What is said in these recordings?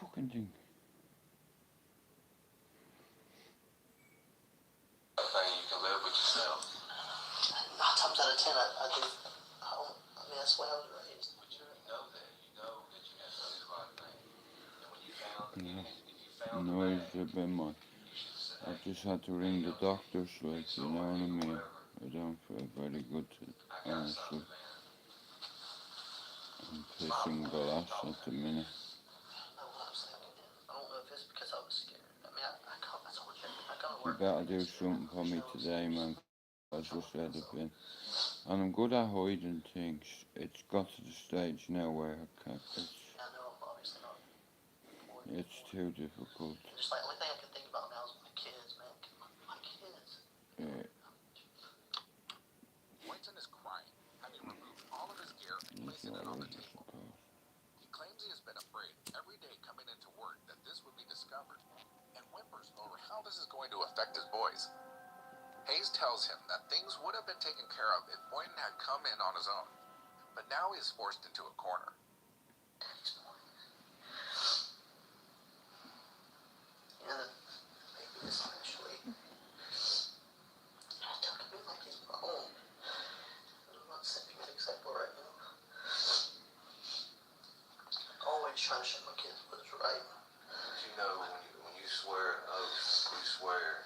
fucking thing. You can live with yourself. 9 times out of 10, I do. I mean, that's the way I was raised. But you know that. You know that you have to do the right thing. And when you found the Noise a bit much. I just had to ring the doctors, like, you know what I mean? I don't feel very good, honestly. I'm pissing glass at the minute. You better do something for me today, man. I just said a bit. And I'm good at hiding things. It's got to the stage now where I can't. It's too difficult. Just like the only thing I can think about now is my kids, man. My kids. Yeah. Boynton is crying, having removed all of his gear and placing it on the table. He claims he has been afraid every day coming into work that this would be discovered, and whimpers over how this is going to affect his boys. Hayes tells him that things would have been taken care of if Boynton had come in on his own, but now he is forced into a corner. Yeah, maybe it's actually. I took it like his own. I'm not setting an example right now. Always trying to show my kids what is right. But you know, when you swear an oath, you swear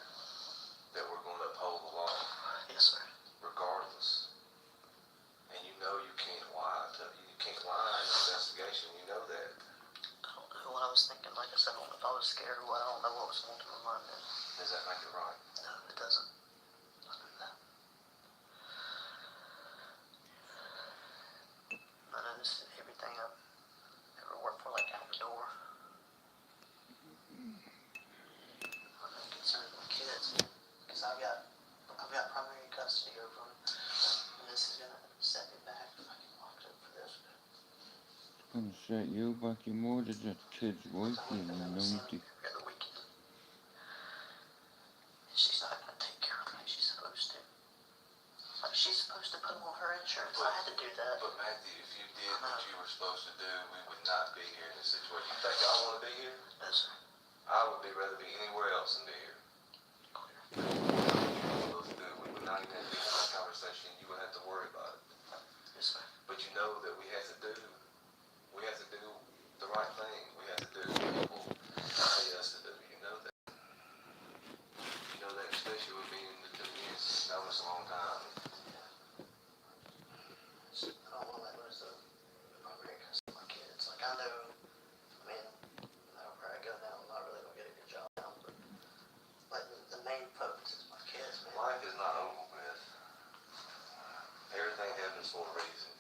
that we're going to uphold the law. Yes, sir. Regardless. And you know you can't lie. You can't lie in an investigation. You know that. I don't know what I was thinking. Like I said, I don't know if I was scared or what. I don't know what was going through my mind then. Does that make it right? No, it doesn't. I know that. I know this is everything I've ever worked for, like out the door. I'm concerned with my kids because I've got primary custody over them, and this is gonna set me back if I get locked up for this. It's gonna set you back. You murdered that kid's wife, you numpty. Every weekend. She's not gonna take care of me. She's supposed to. Like she's supposed to put on her insurance. I had to do that. But Matthew, if you did what you were supposed to do, we would not be here in this situation. You think I want to be here? No, sir. I would rather be anywhere else than be here. Clear. We would not even have this conversation. You would have to worry about it. Yes, sir. But you know that we have to do the right thing. We have to do what people pay us to do. You know that. You know that, especially with being in the community. Known us a long time. I don't want to lose the primary custody of my kids. Like I know, I mean, where I go now, I'm not really gonna get a good job now, but like the main focus is my kids, man. Life is not over with. Everything happens for a reason.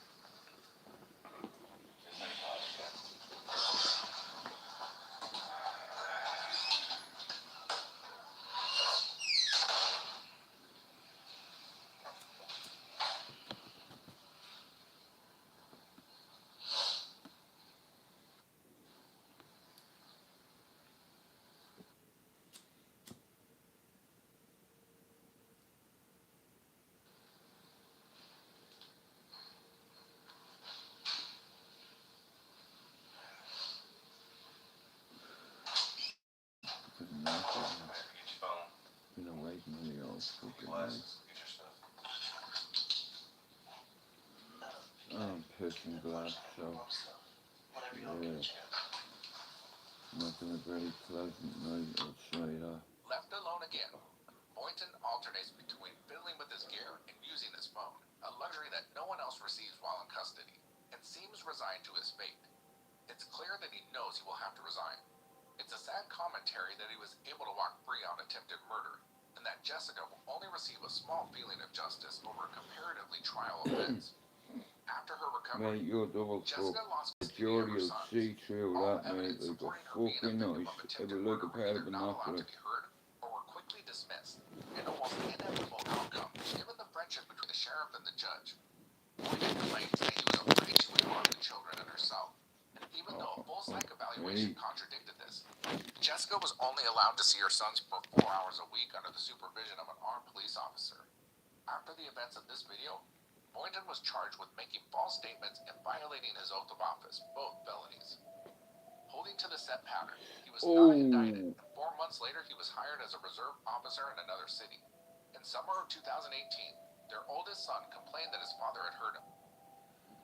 Been awake nearly all fucking night. I'm pissing glass, so yeah, not been a very pleasant night, I'd say that. Left alone again, Boynton alternates between fiddling with his gear and using his phone, a luxury that no one else receives while in custody, and seems resigned to his fate. It's clear that he knows he will have to resign. It's a sad commentary that he was able to walk free on attempted murder, and that Jessica will only receive a small feeling of justice over a comparatively trial offense. After her recovery, Mate, you're double Jessica fucked. lost The custody of jury her will sons. see through All that, mate, evidence like a supporting her being a fucking victim knife. of It attempted will like murder a were pair of either not allowed binoculars. to be heard or were quickly dismissed, an almost inevitable outcome given the friendship between the sheriff and the judge. Boynton claims that he was afraid she would harm the children and herself, and even though a full psych evaluation contradicted this, Jessica was only allowed to see her sons for 4 hours a week under the supervision of an armed police officer. After the events of this video, Boynton was charged with making false statements and violating his oath of office, both felonies. Holding to the set pattern, he was not indicted, Oh, and 4 months later he was hired as a reserve officer in another city. In summer of 2018, their oldest son complained that his father had hurt him.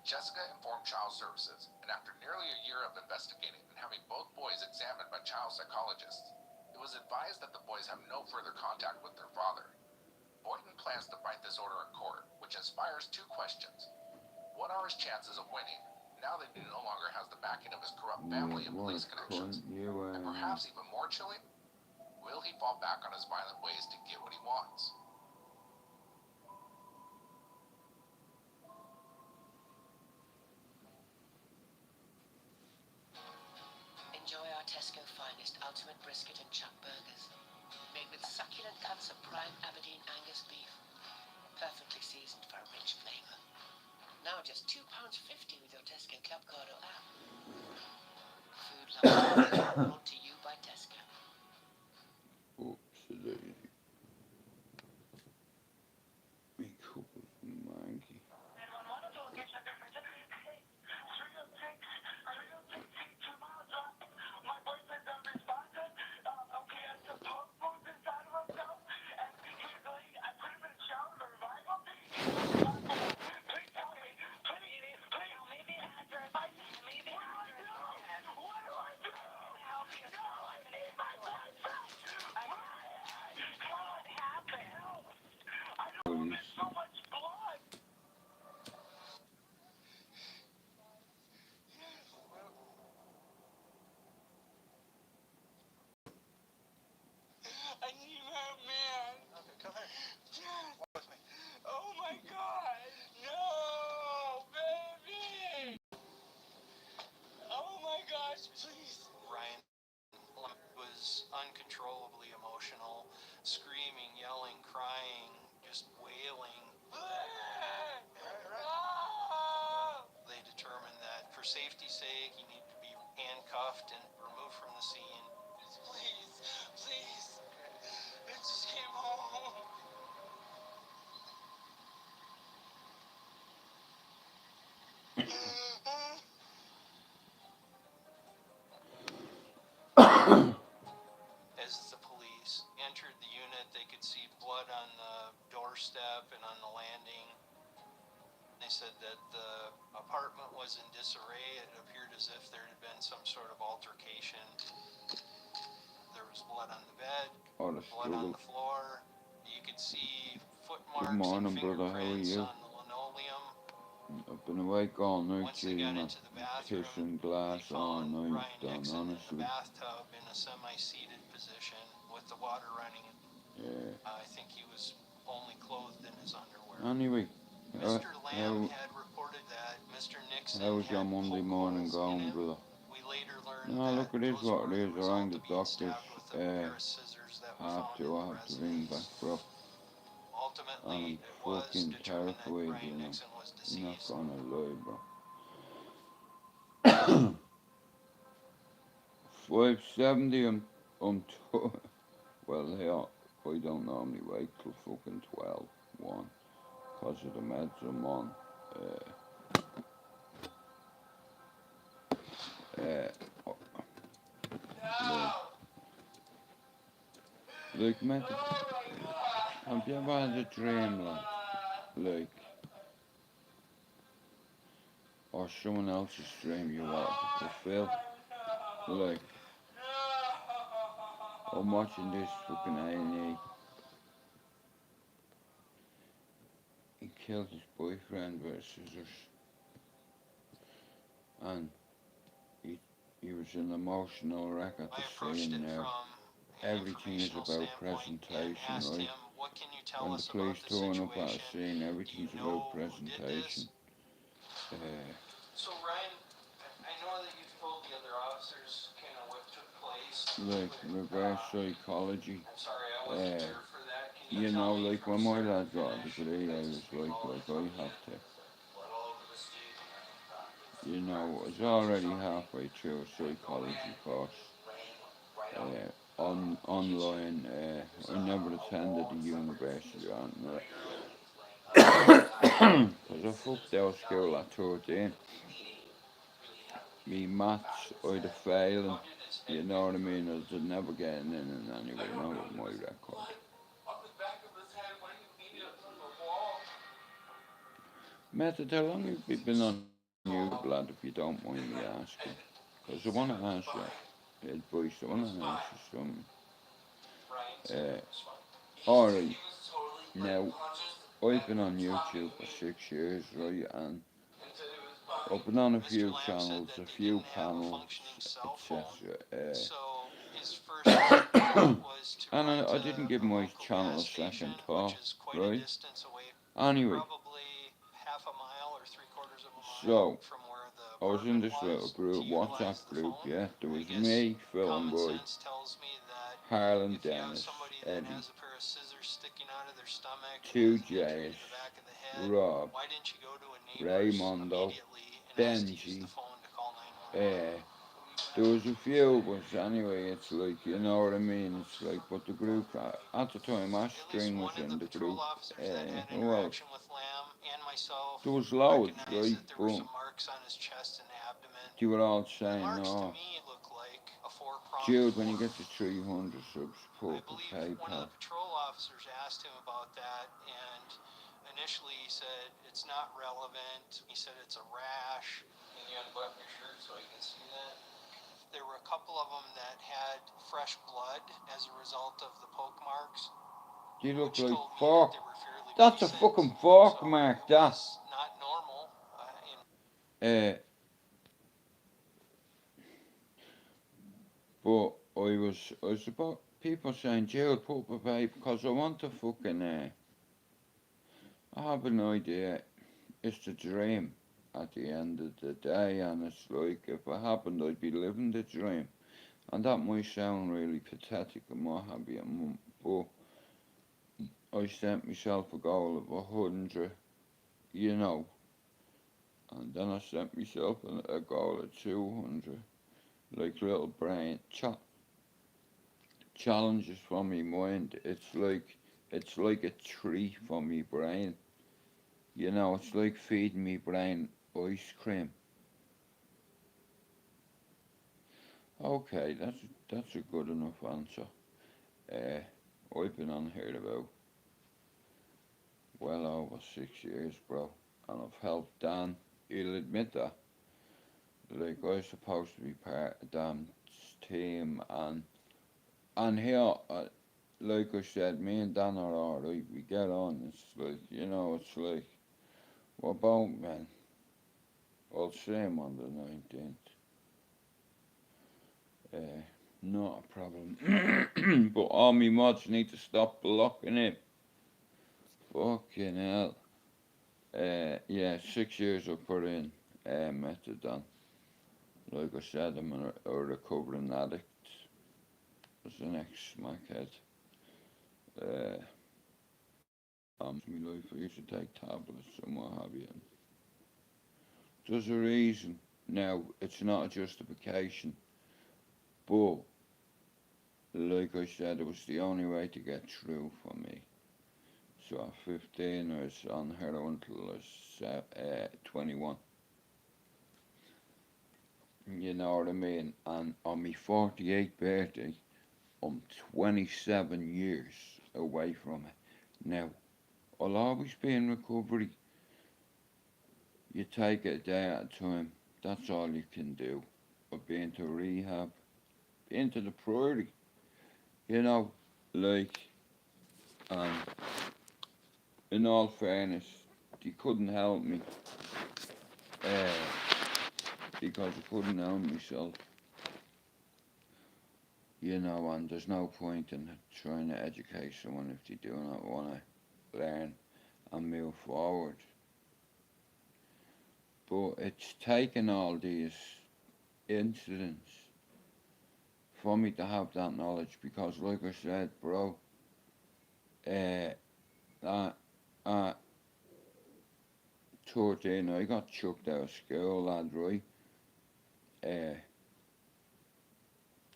Jessica informed Child Services, and after nearly a year of investigating and having both boys examined by child psychologists, it was advised that the boys have no further contact with their father. Boynton plans to fight this order in court, which inspires two questions. What are his chances of winning, now that he no longer has the backing of his corrupt yeah, family and what police a cunt connections? you And are. perhaps even more chilling, will he fall back on his violent ways to get what he wants? Enjoy our Tesco finest ultimate brisket and chuck burgers, made with succulent cuts of prime Aberdeen Angus beef, perfectly seasoned for a rich flavour. Now just £2.50 with your Tesco Club Card or app. Food lovers brought to you by Tesco. Oopsie daisy. Me cup of manky. Police. I need help, man. Okay, come here. Dad. Walk with me. Oh my God. No, baby. Oh my gosh, please. Ryan was uncontrollably emotional, screaming, yelling, crying, just wailing. They determined that for safety's sake, he needed to be handcuffed and removed from the scene. Please, please. I just came home. As the police entered the unit, they could see blood on the doorstep and on the landing. They said that the apartment was in disarray. It appeared as if there had been some sort of altercation. There was blood on the bed, Oh, the blood on struggle. the floor. You could see foot Good marks and morning, brother. How are fingerprints you? on the linoleum. I've been awake all night, Once they gee, got my into the bathroom, kissing they glass all found night, Ryan done, Nixon in the honestly. bathtub in a semi-seated position with the water running. Yeah. I think he was only clothed in his underwear. Anyway, Mr. Lamb how, had reported that Mr. Nixon how's your had Monday poke morning holes in going, him. brother? We later learned No, that look, it is those what were it the is. I result rang of the being doctors. stabbed with a pair of scissors that were found in I the have to ring back, residence. bro. Ultimately, I'm it was fucking determined that terrified, Ryan you know. Nixon was I'm not deceased. gonna lie, bro. 570 well, yeah, I don't normally wake till fucking 12, 1, cause of the meds I'm on. Uh, like, mate, have you ever had a dream, like, or someone else's dream you wanted to fulfill? Like, I'm watching this fucking A&E. He killed his boyfriend with scissors, and he, he was an emotional wreck at I the approached scene it now. from an Everything is informational about standpoint and presentation, asked right? him, what can you tell When the us police about the turn up at a situation? scene, Do you everything's know about who did presentation. this? So Ryan, I know that you've told the other officers kind of what took place. Like reverse psychology. I'm sorry, I wasn't there for that. Can You you know, tell me like from when my start to lad got a finish? degree, I was like I have to. You know, I was already halfway through a psychology course. Online, I never attended the university or anything like that. Because I fucked out of school at 13. me maths either failing, you know what I mean, or just never getting in anyway, you know, with my record. Method, how long have you been on YouTube, lad, if you don't mind me asking? Because I want to ask you advice, I want to ask you something. Alright, now, I've been on YouTube for 6 years, right, and I've been on a few channels, a few panels, etc. And I didn't give my channel a second thought, right? Anyway, so I was in this little group, WhatsApp group, yeah. There was me, Phil and Roy, Harlan, Dennis, Eddie, two J's, Rob, Raymondo, Benji. There was a few of us anyway. It's like, you know what I mean. It's like, but the group at the time, Ashstring was in the group. Who else? There was loads, right? But they were all saying, "No, Jude, when you get to 300 subs, put up a PayPal." They look like fork. That's a fucking fork mark, that. Uh, but I was about people saying, "Jude, put up a PayPal," because I want to fucking. I have an idea. It's the dream at the end of the day, and it's like if it happened, I'd be living the dream. And that might sound really pathetic and what have you, but I set myself a goal of 100, you know, and then I set myself a goal of 200, like little brain challenges for me mind. It's like a treat for me brain, you know. It's like feeding me brain ice cream. Okay, that's a good enough answer. I've been on here about well over 6 years, bro, and I've helped Dan. He'll admit that. Like I was supposed to be part of Dan's team, and here, like I said, me and Dan are alright. We get on. It's like, you know, it's like, what about, man? I'll see him on the 19th. Not a problem. But all me mods need to stop blocking him. Fucking hell. Yeah, 6 years I put in methadone. Like I said, I'm a recovering addict. As an ex-smackhead. Uh, my life I used to take tablets and what have you. There's a reason. Now, it's not a justification, but like I said, it was the only way to get through for me. So at 15, I was on heroin until I was 21. You know what I mean? And on my 48th birthday, I'm 27 years away from it. Now, I'll always be in recovery. You take it a day at a time. That's all you can do. I've been to rehab, been to the priory, you know, like, and in all fairness, they couldn't help me, uh, because I couldn't help myself, you know, and there's no point in trying to educate someone if they do not want to learn and move forward. But it's taken all these incidents for me to have that knowledge because, like I said, bro, uh, at 13, I got chucked out of school, lad, right? Uh,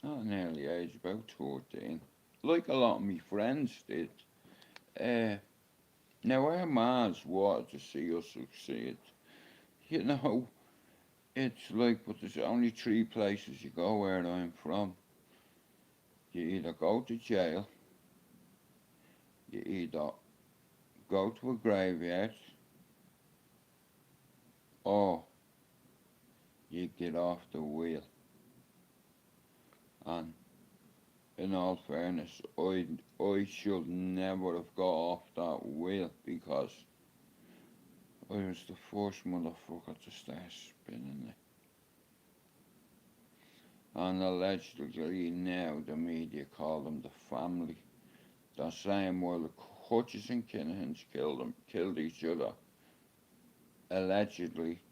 Not an early age, about 14. Like a lot of my friends did. Uh, Now, our ma's wanted to see us succeed. You know, it's like, but there's only three places you go where I'm from. You either go to jail, you either go to a graveyard, or you get off the wheel. And in all fairness, I should never have got off that wheel because I was the first motherfucker to start spinning it. And allegedly now the media call them the family. They're saying while the Hutchins and Kinahans killed each other, allegedly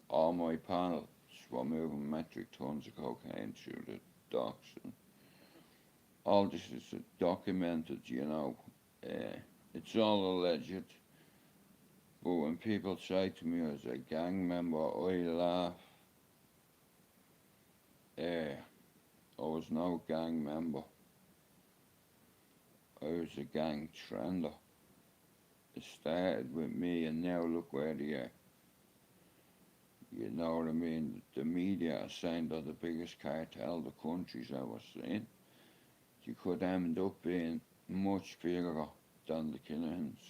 all my panels were moving metric tons of cocaine through the docks. And all this is documented, you know. It's all alleged. But when people say to me as a gang member, I laugh. I was no gang member. I was a gang trender. It started with me and now look where they are. You know what I mean? The media are saying they're the biggest cartel the country's ever seen. You could end up being much bigger than the Kinahans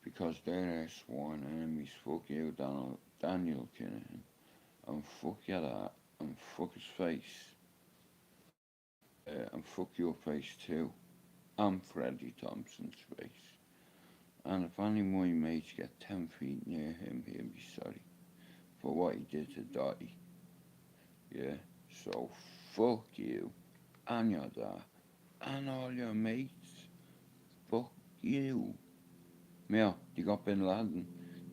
because they're their sworn enemies. Fuck you, Daniel Kinahan, and fuck your dad, and fuck his face, and fuck your face too, and Freddie Thompson's face. And if any of my mates get 10 feet near him, he'll be sorry for what he did to Dottie. Yeah, so fuck you, and your dad, and all your mates. Fuck you. Yeah, you got Bin Laden,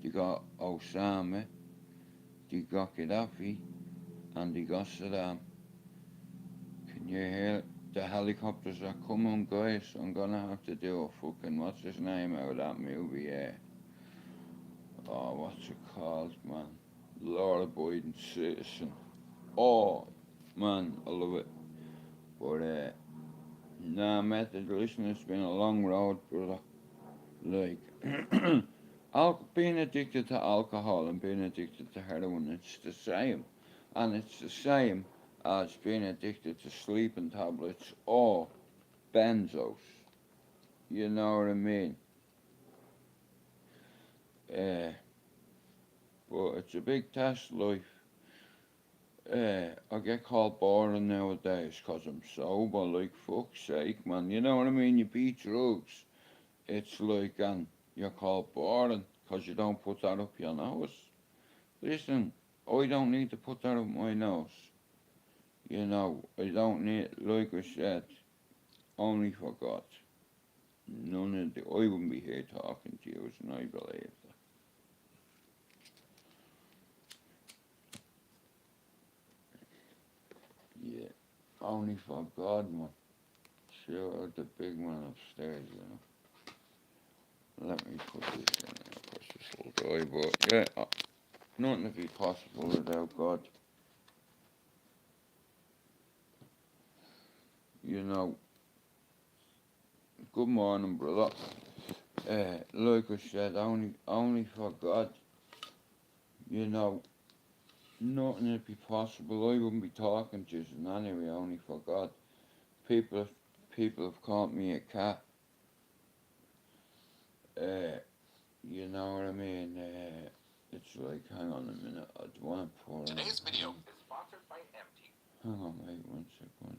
you got Osama, you got Gaddafi, and you got Saddam. Can you hear the helicopters are coming, guys? I'm gonna have to do a fucking, what's his name out of that movie, yeah? Oh, what's it called, man? Laura Boyden Citizen. Oh, man, I love it. But, nah, method, listen, it's been a long road, brother. Like, being addicted to alcohol and being addicted to heroin, it's the same. And it's the same as being addicted to sleeping tablets or benzos. You know what I mean? But it's a big test, life. I get called boring nowadays because I'm sober, like, fuck's sake, man. You know what I mean? You beat drugs. It's like, and you're called boring because you don't put that up your nose. Listen, I don't need to put that up my nose. You know, I don't need, like I said, only for God. None of the, I wouldn't be here talking to you, and I believe that. Yeah, only for God, man. Sure, the big man upstairs, you know. Let me put this in there, because this will die, but yeah, nothing to be possible without God. You know, good morning, brother. Like I said, only for God. You know, nothing would be possible. I wouldn't be talking to you anyway, only for God. People, people have called me a cat. You know what I mean? It's like, hang on a minute, I want to pour Today's video is sponsored by MT. Hang on, wait, one sec, hang on.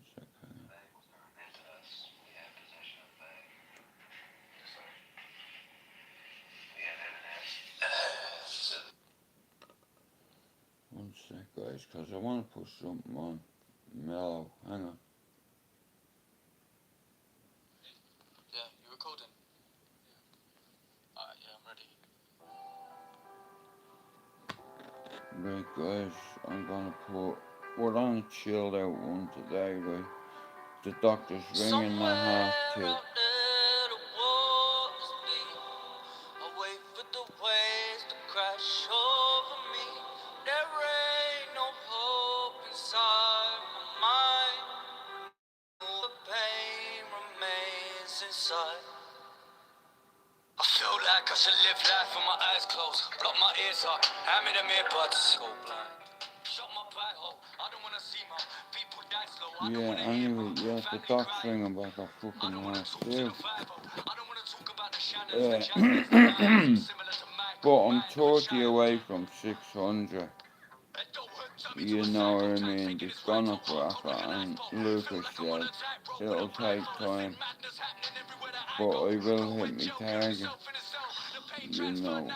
One sec, guys, because I want to put something on mellow. Hang on. Yeah, you recording? Alright, yeah, I'm ready. Right, guys, I'm gonna put. We're on a chilled out one today, right? The doctor's ringing at 2:30. Out there the waters deep. I wait for the waves to crash over me. There ain't no hope inside my mind. The pain remains inside. I feel like I should live life with my eyes closed. Block my ears up, hand me the earbuds. Go blind. Yeah, anyway, yeah, the doc's ringing back a fucking half too. But I'm 30 away from 600. You know what I mean? It's gonna crack it, and Lucas said it'll take time, but I will hit my target. You know,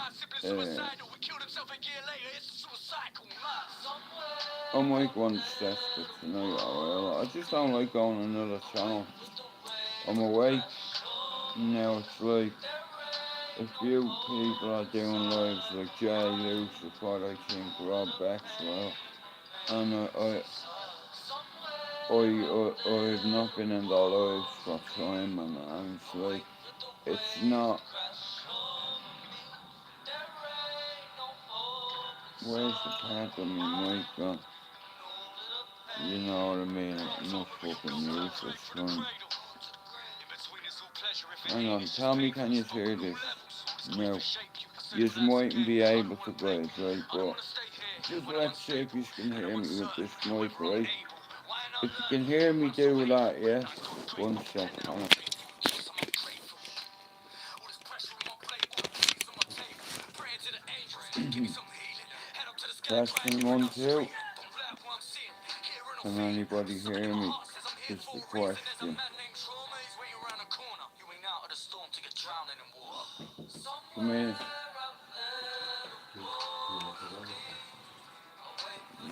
I might go on Desperate tonight, or I just don't like going on another channel. I'm awake now. It's like a few people are doing lives, like Jay Lucifer, what I think Rob Maxwell, and I've not been in the lives for time, and it's like it's not. Where's the part of me mic gone? You know what I mean? No fucking useless cunt. Hang on, tell me, can you hear this? No. You mightn't be able to, guys, right? But just let's see if you can hear me with this mic, right? If you can hear me do that, yeah? 1 sec, hang on. Testing 1, 2. Can anybody hear me? Is the question. Come here.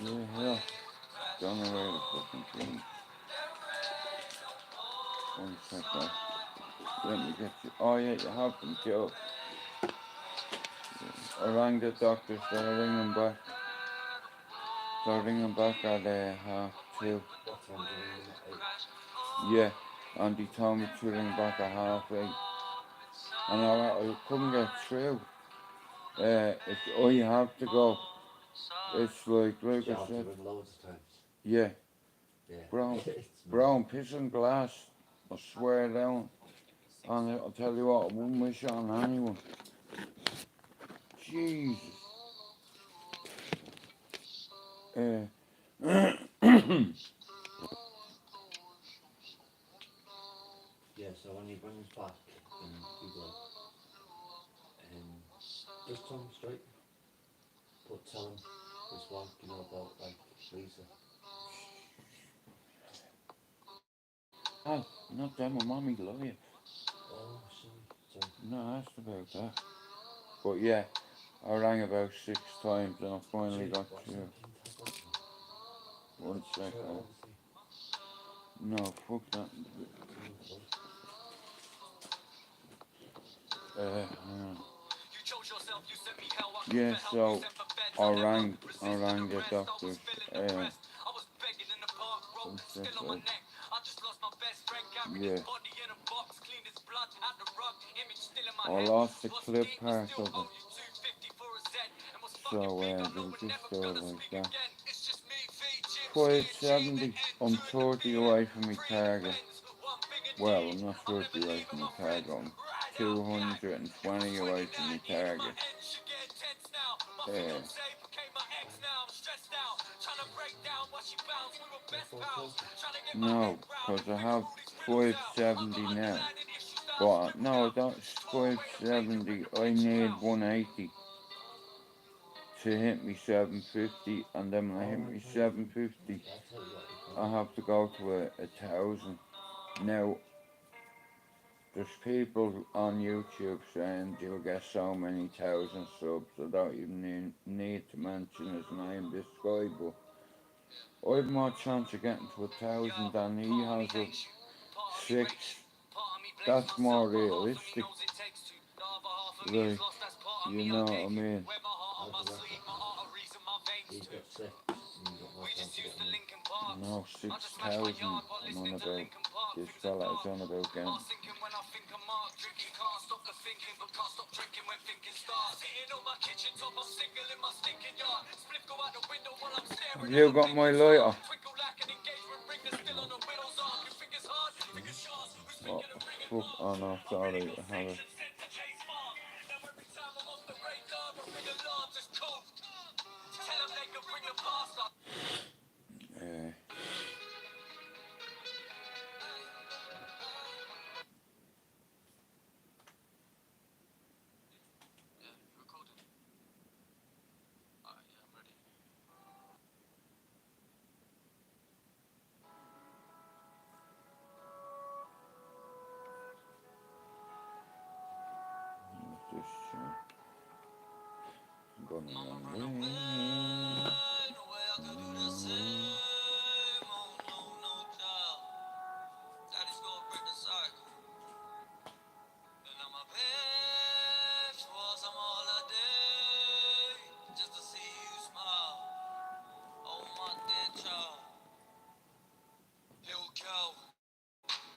Yeah. Don't know where the fucking thing. 1 sec, guys. Let me get you. Oh yeah, you have them, Joe. I rang the doctors, they're ringing back. They're ringing back at 2:30. What time do you ring them at 8? Yeah, and he told me to ring back at 8:30. And I couldn't get through. I have to go. It's like You I have to said. ring loads of times. Yeah, Yeah. brown, It's brown pissing glass. I swear down. And I'll tell you what, I wouldn't wish it on anyone. Jesus. Yeah, so when he brings back and you go, just tell him straight, but tell him as well, you know, about like Lisa. Not them, my mommy lawyer. Oh, sorry. No, that's about that. But yeah, I rang about 6 times and I finally got through. 1 second. No, fuck that. Yeah, so I rang the doctors. Yeah. I lost the clip part of it. So they were just like that. 570. I'm 30 away from my target. Well, I'm not 30 away from my target. I'm 220 away from my target. No, because I have 570 now. But no, that's 570. I need 180 to hit me 750, and then when I hit me 750, I have to go to a 1,000. Now, there's people on YouTube saying you'll get so many thousand subs. I don't even need to mention his name, this guy, but I've more chance of getting to 1,000 than he has of 6. That's more realistic. Like, you know what I mean? He's got 6 and you've got more chance of getting them. No, 6,000. I'm on about. This fella is on about getting. Have you got my lighter? Oh, fuck, oh no, sorry, I have it. Gonna Mama run run away. away, no way I could do the same. Oh no, no child. Daddy's gonna break the cycle. And I'm a bitch for some holiday. Just to see you smile. Oh my dear child. Little girl.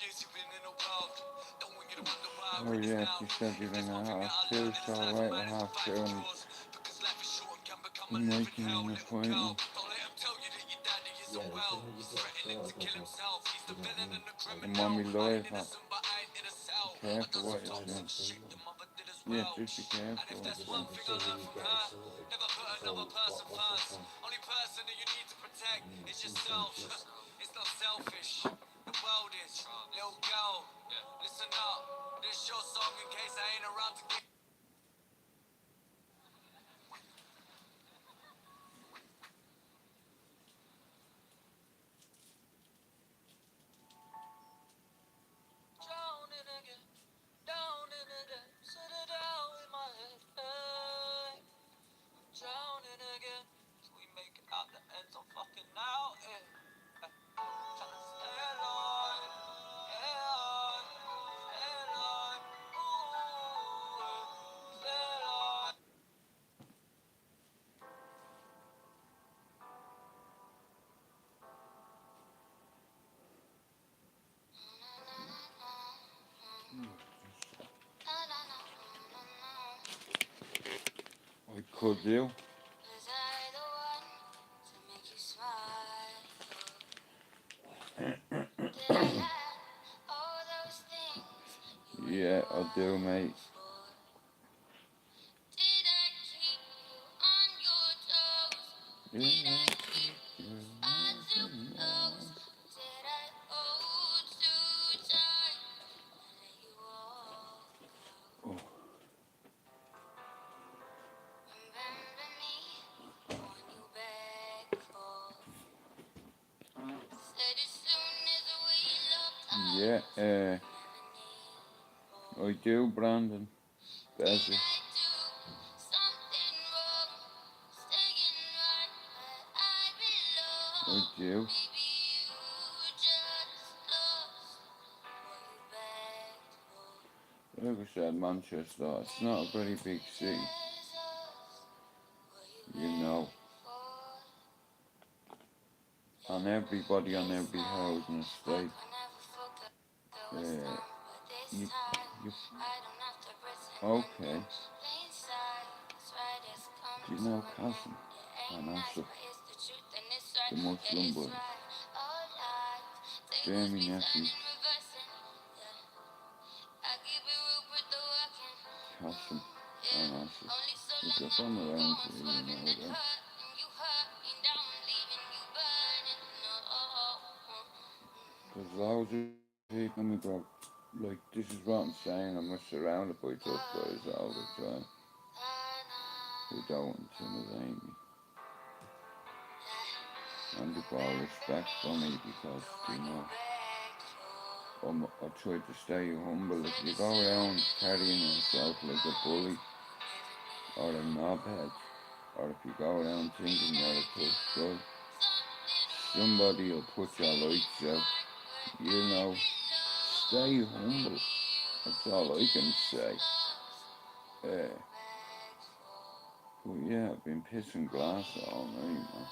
Yes, you've been in the world. Don't want you to wonder why I Oh win this yeah, now. she said If you're there's gonna one thing that half I two, learned in it's this life, alright man, at it's to half fight two for and yours. Because life is short and can become a I'm living making hell. an Little girl, appointment. don't let him tell you that your daddy Yeah, isn't the well. thing that you He's just threatening to thought kill about, himself. He's you the know what I villain mean? and the Like, And criminal. mommy I'm lawyers have. innocent, but I ain't in a Be cell. I careful done it's a what some you're fine toxic saying. enough thing, shit. Your man. mother did as Yeah, well. just be And if careful I what there's you're just one saying. think the thing I sooner learned you from get it her, sorted, never put so another person what's the first. point? Only person that you need to protect I mean, is sometimes yourself. just It's not selfish. The world is. Little girl, listen up. This your song in case I ain't around to get. Drowning again, down in the depths of the down in my head. Hey, drowning again. Till we make it out the end so fucking now. Eh. Tryna stay alive. Yeah, stay alive. Ooh, stay alive. I could do. Was I the one to make you smile? Did I have all those things you were Yeah, I do, longing mate. for? Did I keep you on your toes? Did I Yeah. keep you far too close? Did I hold too tight and let you walk out? Oh, Remember me when you begged for? Said as soon as we locked yeah, eyes, you never need more. I do, Brandon. Did Bezzy. I do something wrong? Staying right where I I belong. do. Maybe you just lost what you begged for. Like I said, Manchester, it's not a very Maybe big you city, just lost what you you know. begged for. And everybody on This every night house in the I state, could never forget what's uh, done, but this you, time you, I don't have to pretend. And in okay. plain sight, it's right as come Do you to know an end. Kasim Yeah, ain't and nice, Asif, but it's the truth and it's right. the Yeah, Muslim it's brothers? right. All life, They're tables my be nephews, turning, reversing. Yeah, I keep it real, put the work in. Kasim Yeah, and Asif. only so If long you're I from can go around on here, you swerving, know then them. hurting you, hurt me down, leaving you burning. No, There's loads of people in my group. Like, this is what I'm saying, I'm surrounded by tough guys all the time who don't intimidate me. And they've got respect for me because, you know, I try to stay humble. If you go around carrying yourself like a bully or a knobhead, or if you go around thinking you're a tough guy, somebody will put your lights out. You know, stay humble. That's all I can say. Uh, but yeah, I've been pissing glass all night, man.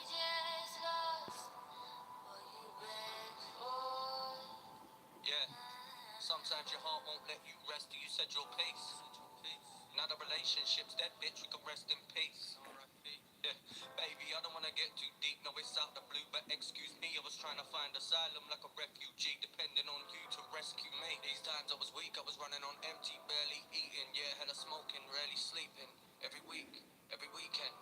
yeah. Sometimes your heart won't let you rest till you said your piece. Now the relationship's dead, bitch. We can rest in peace. Yeah, baby, I don't wanna get too deep. No, it's out the blue, but excuse me. I was trying to find asylum like a refugee, depending on you to rescue me. These times I was weak, I was running on empty, barely eating. Yeah, hella smoking, rarely sleeping. Every week, every weekend.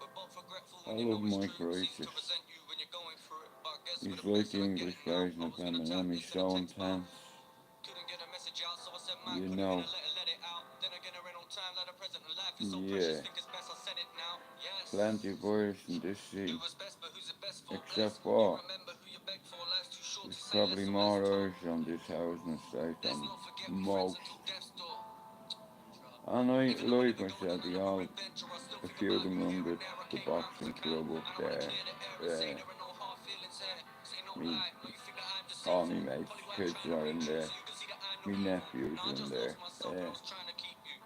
We're both regretful I and you know love it's Mike true. Seems to Righteous. resent you when you're going through it. But I guess with He's the like blessing the of English getting out, version I of was gonna tap Eminem. He's into the so text bar. intense. Couldn't get a message out, so I said, man, You couldn't get know. a letter, let it out. Then again, there ain't no time, like the present in life is so precious. Yeah. Think it's best I said it now. Yes. Plenty of boys in this Do city. what's best, but who's it best for? Bless. Except You what? remember who you begged for. Life's too short to There's say less, probably so let's more talk. Irish on this housing estate Let's than not forget we friends most. until death's door. And I, Even though they like think I it was said, never they gonna all, be venture, I still a think few of about it them like run when the Eric came boxing around. club up And I wanna there. clear the air and say Uh, there are no hard feelings here. This ain't no me, lie. No, you think that I'm all my deceitful. mates' Probably why I'm kids trying to are in reach you there. so you can see that I'm no Me evil. nephews Now I are in just there. lost myself and I was trying to keep you.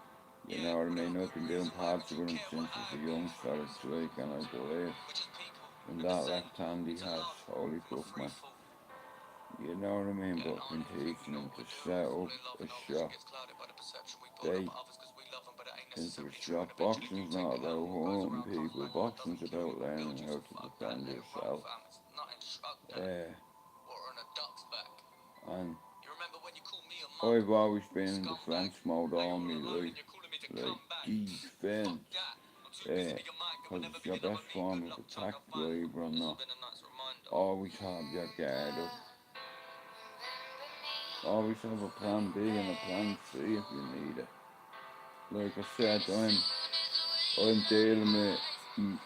You Yeah, know what I but there's mean? a I've good been doing reason why would parts you with him care what since I as a youngster, feel? it's like, and I believe We're just people. in And the that same. left hand he To has, love holy from a fuck free man. fall. You know what I mean? Yeah, But no, I've I been don't think we teaching know him what to we're doing. set Cause up when we love a and our vision shop. gets clouded by the perception we put up They, at others cause we love them, but it ain't into a necessarily true. And shop. eventually you Boxing's take not it out. about What goes harming around comes people. around. What doesn't Boxing's kill you about will build learning you. how So to fuck that. defend Let it roll, yourself. fam. It's nothing to shrug that. Uh, Water on a duck's back. and You remember when you called me a monk? I've always been in Scumbag. defense mode Now all you're my all alone life. and you're calling me to Like come back. defense. Fuck that. I'm too busy Uh, being mine. There will cause never it's be your another best me. form Good of luck trying attack, to find me. believe it or This has not. been a nice reminder. Always have your guard up. Always have a plan B and a plan C if you need it. Like I said, I'm dealing with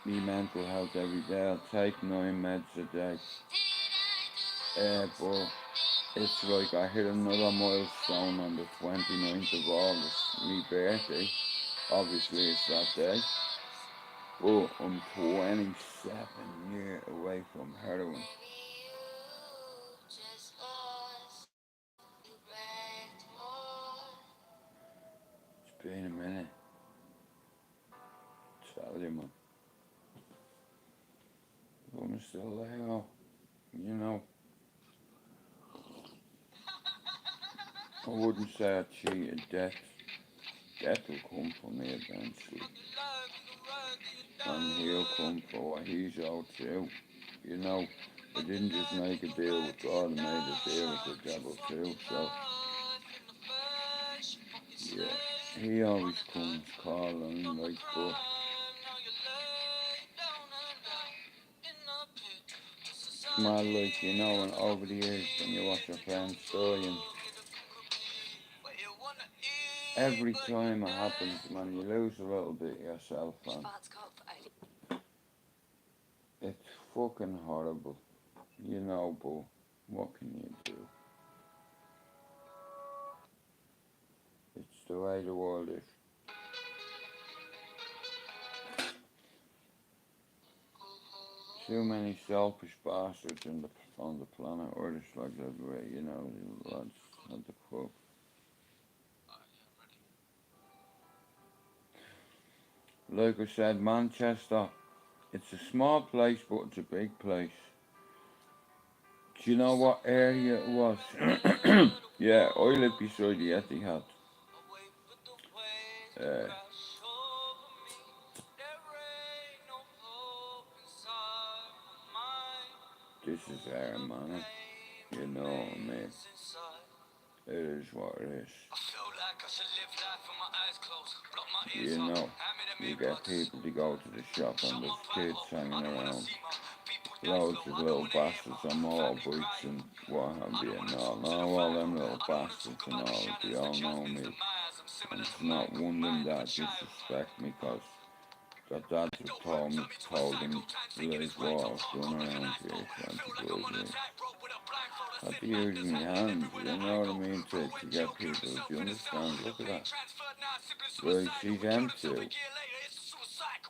me mental health every day. I take 9 meds a day. But it's like I hit another milestone on the 29th of August, my birthday. Obviously it's that day. But I'm 27 years away from heroin. It's been a minute. Tell you, man. But I'm still there, you know. I wouldn't say I cheated death. Death will come for me eventually. And he'll come for what he's owed too. You know, I didn't just make a deal with God, I made a deal with the devil too. So, yeah, he always comes calling, like, but it's mad, like, you know, and over the years when you watch your friends die, and every time it happens, man, you lose a little bit yourself, and it's fucking horrible, you know, but what can you do? It's the way the world is. Too many selfish bastards on the planet, or just like that way, you know, the lads at the pub. Like I said, Manchester, it's a small place, but it's a big place. Do you know what area it was? Yeah, I live beside the Etihad. Uh, this is our money, you know what I mean? It is what it is. You know, you get people to go to the shop and there's kids hanging around. Loads of little bastards on motorbikes and what have you and all. Now all them little bastards and all, they all know me. And it's not one of them that disrespect me because their dads have told them there's war done around here 25 years. I had to use my hands, you know what I mean, to get people, do you understand? Look at that. Like, she's M2.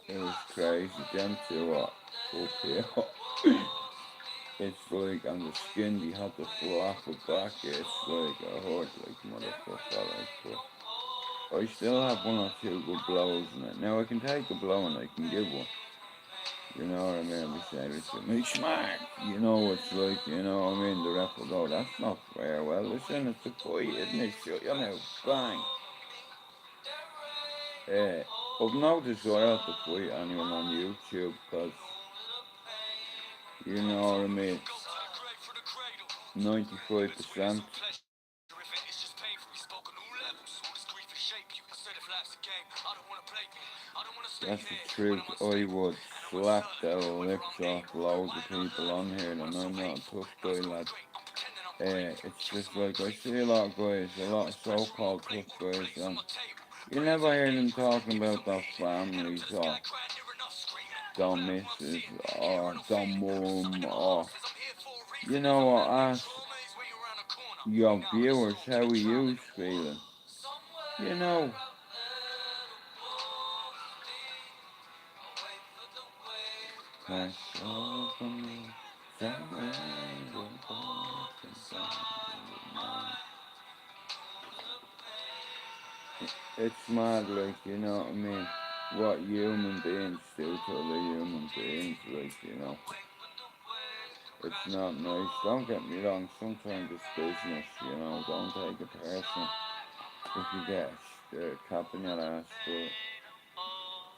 It was crazy, them two are up here. It's like, on the skin, you had to flap it back, it's like, I hurt like motherfucker, like, but I still have one or two good blows in it. Now, I can take a blow and I can give one. You know what I mean? We say, listen, me smack. You know, it's like, you know what I mean? The ref will go, that's not fair. Well, listen, it's a fight, isn't it? Shut your mouth. Bang. I've no desire to fight anyone on YouTube because, you know what I mean? 95%. That's the truth. I would slap the lips off loads of people on here, and I'm not a tough guy, lad. It's just like I see a lot of guys, a lot of so-called tough guys, and you never hear them talking about their families or their missus or their mum or, you know what, ask your viewers how are you feeling. You know, Pass over me, somewhere will port inside. It's mad, like, you know what I mean? What human beings do to other human beings, like, you know. It's not nice. Don't get me wrong, sometimes it's business, you know. Don't take it personal if you get a cap in your ass, but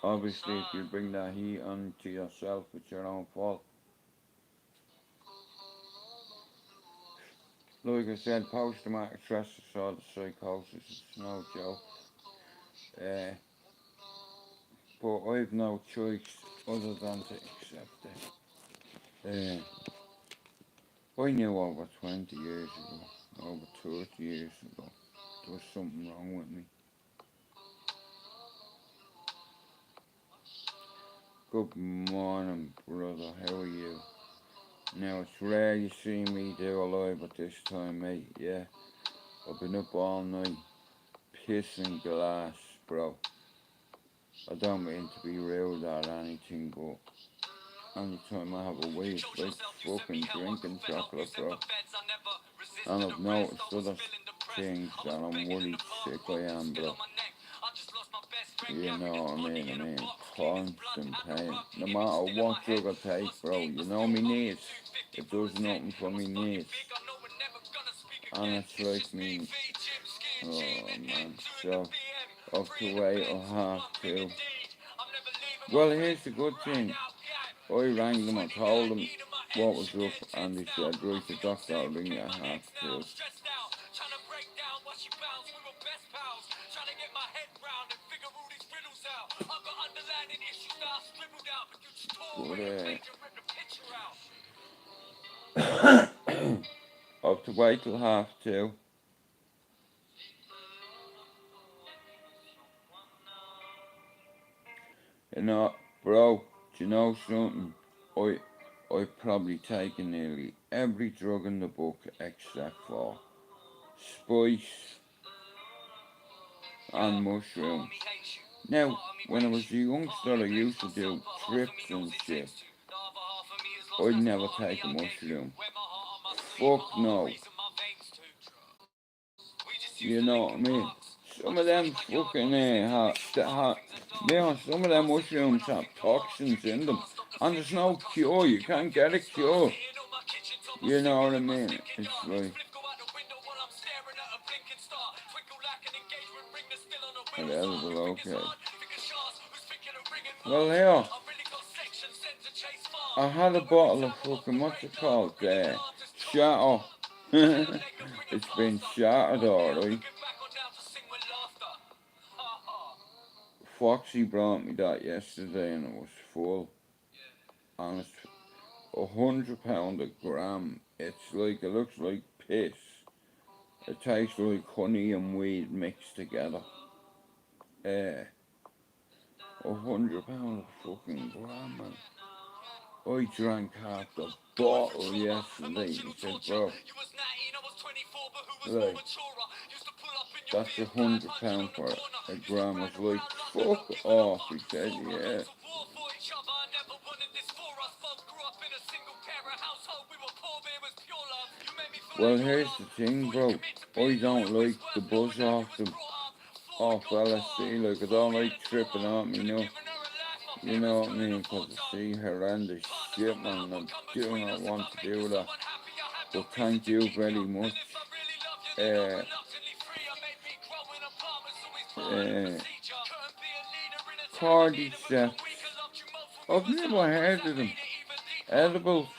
obviously if you bring that heat onto yourself, it's your own fault. Like I said, post-traumatic stress disorder psychosis, it's no joke. Uh, but I've no choice other than to accept it. I knew over 20 years ago, over 30 years ago, there was something wrong with me. Good morning, brother, how are you? Now, it's rare you see me do a live at this time, mate, yeah. I've been up all night, pissing glass, bro. I don't mean to be rude or anything, but anytime I have a wee, it's like fucking drinking chocolate, bro. And I've noticed other things that I'm worried sick I am, bro. You know what I mean? Constant pain. No matter what drug I take, bro, you know me knees. It does nothing for me knees. And it's like me, oh man, so up to wait or have to. Well, here's the good thing. I rang them, I told them what was up, and they said, right, the doctor will ring you at 2:30. But, I have to wait till 2:30. You know, bro, do you know something? I've probably taken nearly every drug in the book except for spice and mushrooms. Now, when I was a youngster, I used to do trips and shit. I'd never take a mushroom. Fuck no. You know what I mean? Some of them fucking some of them mushrooms have toxins in them, and there's no cure. You can't get a cure. You know what I mean? It's like available, okay. Well, here, I had a bottle of fucking, what's it called? Shatter. It's been shattered, alright. Foxy brought me that yesterday and it was full. And it's £100 a gram. It's like, it looks like piss. It tastes like honey and weed mixed together. £100 a fucking gram, man. I drank half the bottle yesterday. He said, bro, like, that's £100 for a gram. I was like, fuck off. He said, yeah. Well, here's the thing, bro. I don't like the buzz off them, off LSD. Like, I don't like tripping on me, you know what I mean? Because I see horrendous shit, man. I do not want to do that. But thank you very much. Cordyceps. I've never heard of them. Edibles.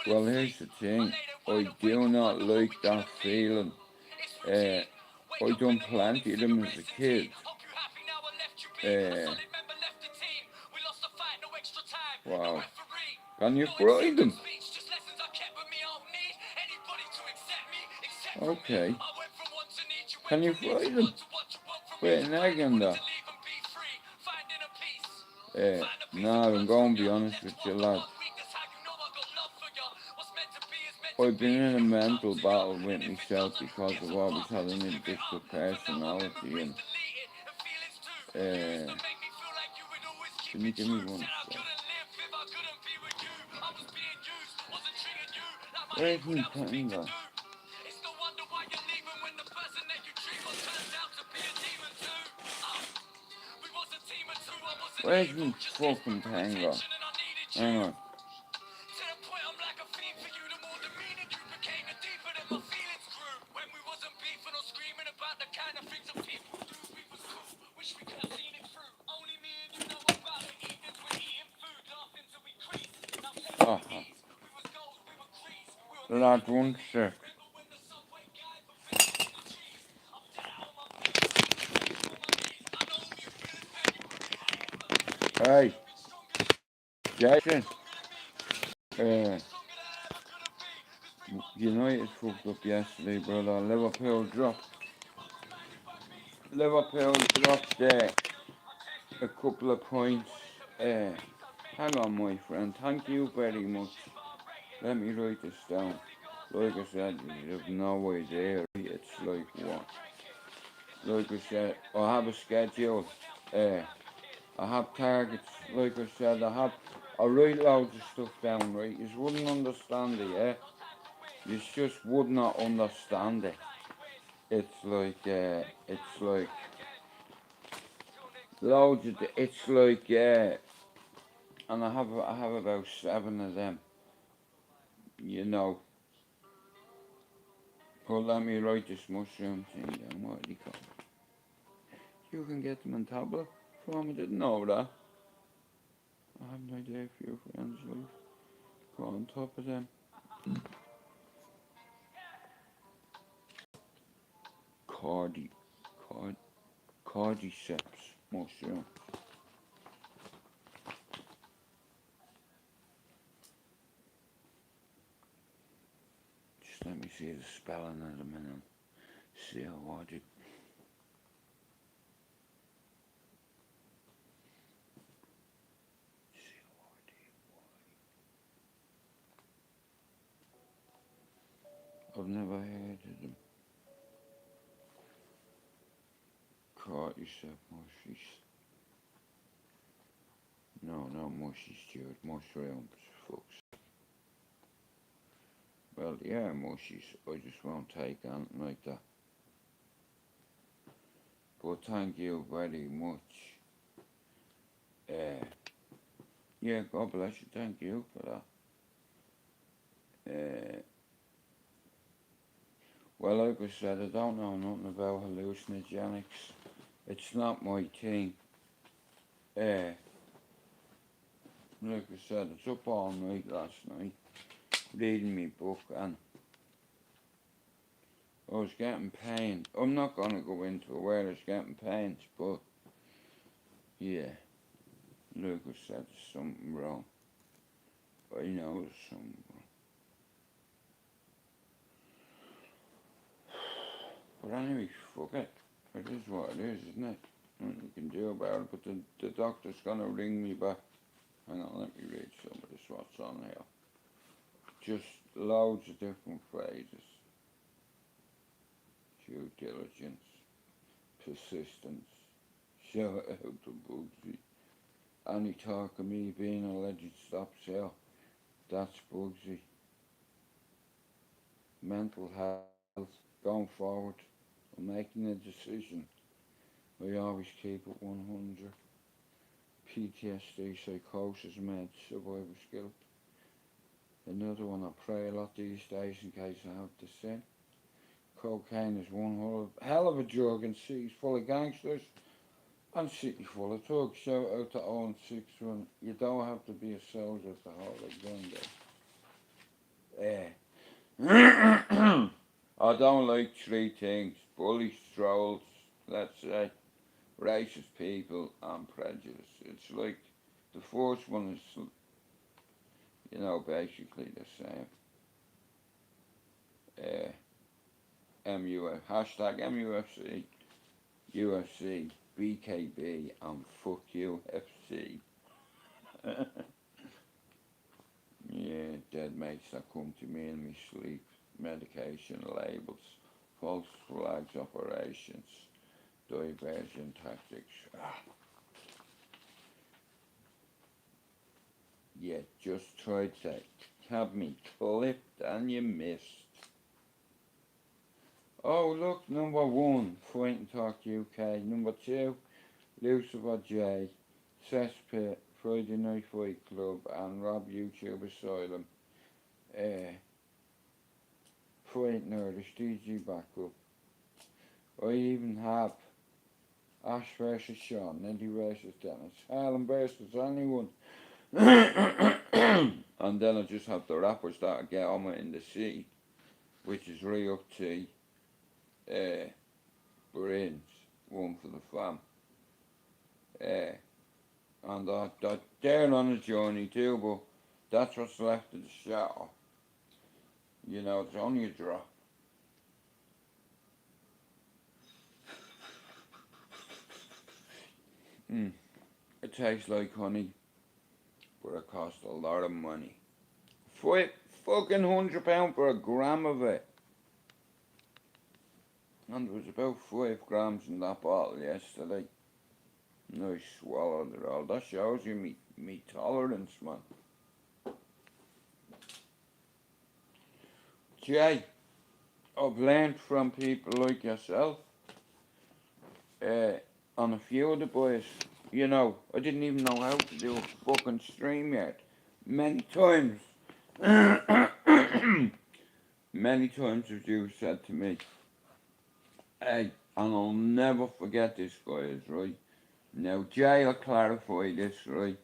Well, here's the thing. I do not like that feeling. I done plenty of them as a kid. Wow. Can you fry them? Okay. Can you fry them? With an egg in there? No, I'm going to be honest with you, lad. I've been in a mental battle with myself because I've always had an addictive personality, and Can you give me one? Where's my finger? It's no wonder why you're leaving when the person that you dream of turns out to be a demon too. We was a team of two, I wasn't Where's evil, my just fucking desperate for finger? attention and I needed you. Hang on. To the point I'm like a fiend for you, the more demeaning you became, the deeper that my feelings grew. When we wasn't beefing or screaming about the kind of things that people do, we was cool, wish we could have seen it through. Only me and you know about the evenings we're eating food, laughing till we crease. Now take it easy, we was goals, we were crease, we were Lad, one sec. remember when the subway guy put fingers in the cheese? I'm dead out on my feet, on my knees. I know you feel it, man, you put me higher, but Hey, looking stronger than Jason. me. United fucked up yesterday, brother. Liverpool dropped. Liverpool dropped a couple of points. Hang on, my friend. Thank you very much. Let me write this down. Like I said, you have no idea. It's like what? Like I said, I have a schedule. I have targets. Like I said, I write loads of stuff down, right? You wouldn't understand it, yeah? You just would not understand it. It's like loads of, it's like, and I have about 7 of them, you know. But let me write this mushroom thing down. What do you call it? You can get them in tablet form. I didn't know that. I have no idea if your friends live. Go on top of them. Cardi, card, cordyceps mushroom. Just let me see the spelling of them and see what it. I've never heard of them. Cordyceps mushies. No, not mushies, Stuart. Mushrooms, folks. Well, yeah, mushies. I just won't take on like that. But thank you very much. Yeah, God bless you. Thank you for that. Well, like I said, I don't know nothing about hallucinogenics. It's not my thing. Like I said, it's up all night last night, reading me book, and I was getting pain. I'm not going to go into where I was getting pains, but yeah, like I said, there's something wrong. I know there's something wrong. But anyway, fuck it. It is what it is, isn't it? Nothing you can do about it, but the doctor's going to ring me back. Hang on, let me read some of this, what's on here. Just loads of different phrases. Due diligence, persistence, shout out to Bugsy. Any talk of me being a alleged stop sale, that's Bugsy. Mental health, going forward, I'm making a decision. I always keep it 100. PTSD, psychosis, meds, survivor's guilt. Another one, I pray a lot these days in case I have to sin. Cocaine is one hell of a drug and city's full of gangsters and city full of thugs. Shout out to Owen 6-1. You don't have to be a soldier to hold a gun, though. I don't like 3 things. Bullies, trolls, let's say, racist people and prejudice. It's like the first one is, basically the same. MUF, hashtag MUFC, UFC, BKB, and fuck you, FC. Yeah, dead mates that come to me in my sleep, medication labels, false flags operations, diversion tactics. You just tried to have me clipped and you missed. Oh, look, number 1, Fighting Talk UK. Number 2, Lucifer J, Cesspit, Friday Night Fight Club, and Rob YouTube Asylum. Fight Nerdish, DG Backup. I even have Ash versus Sean, Neddy versus Dennis, Harlem versus anyone. And then I just have the rappers that I get on in the sea, which is Ray Up T, Brains, One for the Fam. And they're on a journey too, but that's what's left of the show. You know, it's only a drop. It tastes like honey, but it costs a lot of money. Fucking £100 for a gram of it. And there was about 5 grams in that bottle yesterday. And I swallowed it all. That shows you me tolerance, man. Jay, I've learned from people like yourself, on a few of the boys. You know, I didn't even know how to do a fucking stream yet. Many times, many times as you said to me, hey, and I'll never forget this, guys, right? Now, Jay will clarify this, right?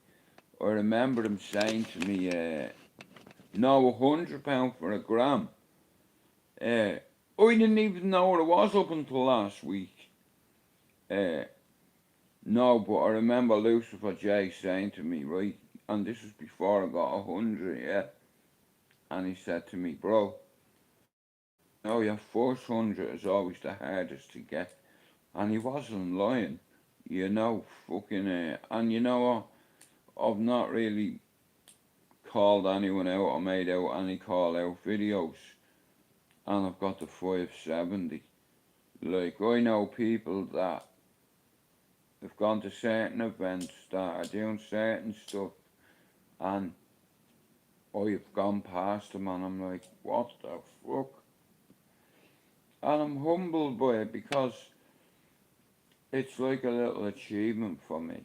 I remember him saying to me, no, £100 for a gram. I didn't even know what it was up until last week. No, but I remember Lucifer J saying to me, right, and this was before I got 100, yeah, and he said to me, bro, no, your first 100 is always the hardest to get, and he wasn't lying, you know, fucking, and you know what, I've not really called anyone out or made out any call out videos, and I've got the 570, like, I know people that have gone to certain events that are doing certain stuff, and I've gone past them and I'm like, what the fuck? And I'm humbled by it because it's like a little achievement for me.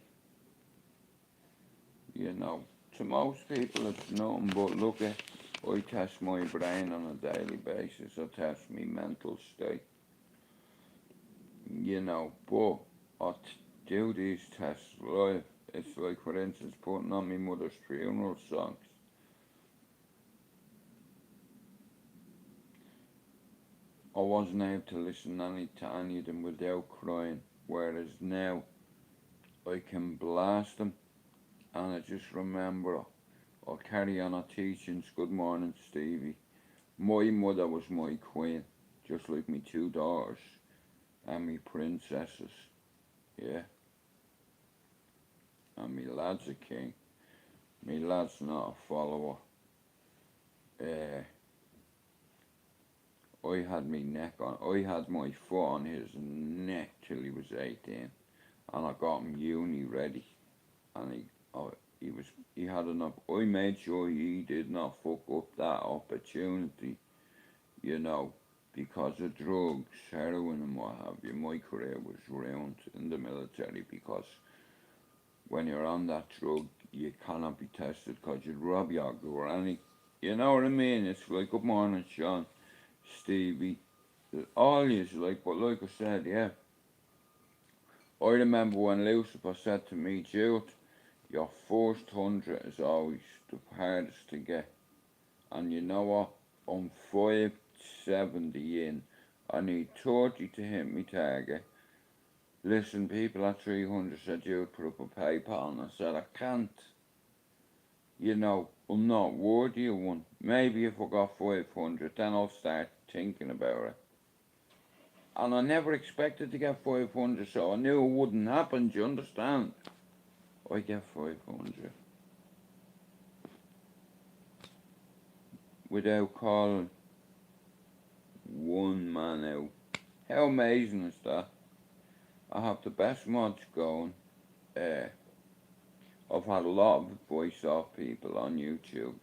You know, to most people it's nothing, but look at, I test my brain on a daily basis, I test my mental state. You know, but I do these tests live. It's like, for instance, putting on my mother's funeral songs. I wasn't able to listen to any of them without crying, whereas now I can blast them, and I just remember I'll carry on our teachings. Good morning, Stevie. My mother was my queen, just like me 2 daughters and me princesses, yeah. And me lad's a king. Me lad's not a follower. I had me neck on. I had my foot on his neck till he was 18, and I got him uni ready, and he had enough. I made sure he did not fuck up that opportunity, you know, because of drugs, heroin, and what have you. My career was ruined in the military because when you're on that drug, you cannot be tested because you'd rob your granny. You know what I mean? It's like, good morning, Sean, Stevie, all yous, like, but like I said, yeah. I remember when Lucifer said to me, Jude, your first 100 is always the hardest to get. And you know what? I'm 570 in. I need 30 to hit me target. Listen, people at 300 said you would put up a PayPal, and I said I can't. You know, I'm not worthy of one. Maybe if I got 500, then I'll start thinking about it. And I never expected to get 500, so I knew it wouldn't happen, do you understand? I get 500. Without calling one man out. How amazing is that? I have the best mods going. I've had a lot of advice off people on YouTube.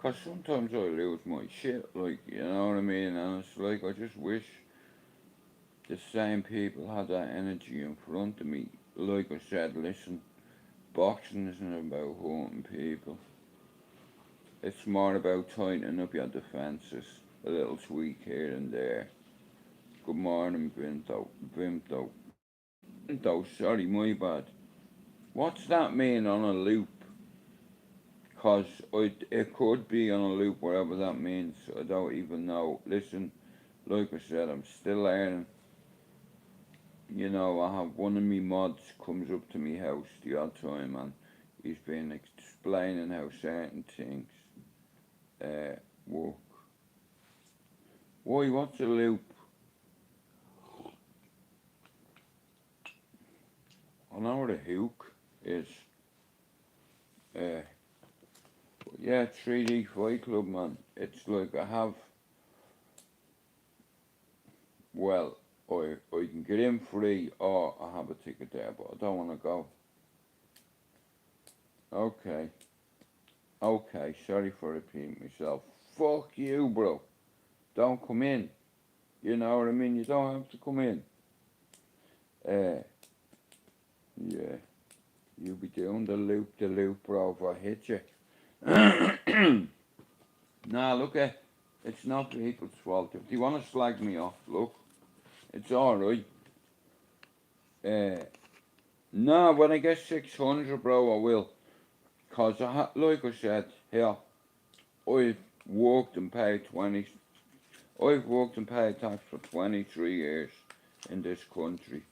Cause sometimes I lose my shit, like, you know what I mean? And it's like, I just wish the same people had that energy in front of me. Like I said, listen, boxing isn't about hurting people. It's more about tightening up your defences. A little tweak here and there. Good morning, Vinto. Vimto. Vinto, sorry, my bad. What's that mean on a loop? Cause it could be on a loop, whatever that means. I don't even know. Listen, like I said, I'm still learning. You know, I have one of me mods comes up to me house the odd time, and he's been explaining how certain things work. Why, what's a loop? I know what a hook is. Uh, yeah, 3D Fight Club, man. It's like I have, well, I can get in free or I have a ticket there, but I don't want to go. Okay, okay, sorry for repeating myself. Fuck you, bro. Don't come in. You know what I mean? You don't have to come in. Yeah, you be doing the loop, bro, if I hit you. Nah, look at, it's not people's fault. If they want to slag me off, look, it's alright. Nah, when I get 600, bro, I will. Cause like I said, here, I've worked and paid I've worked and paid tax for 23 years in this country.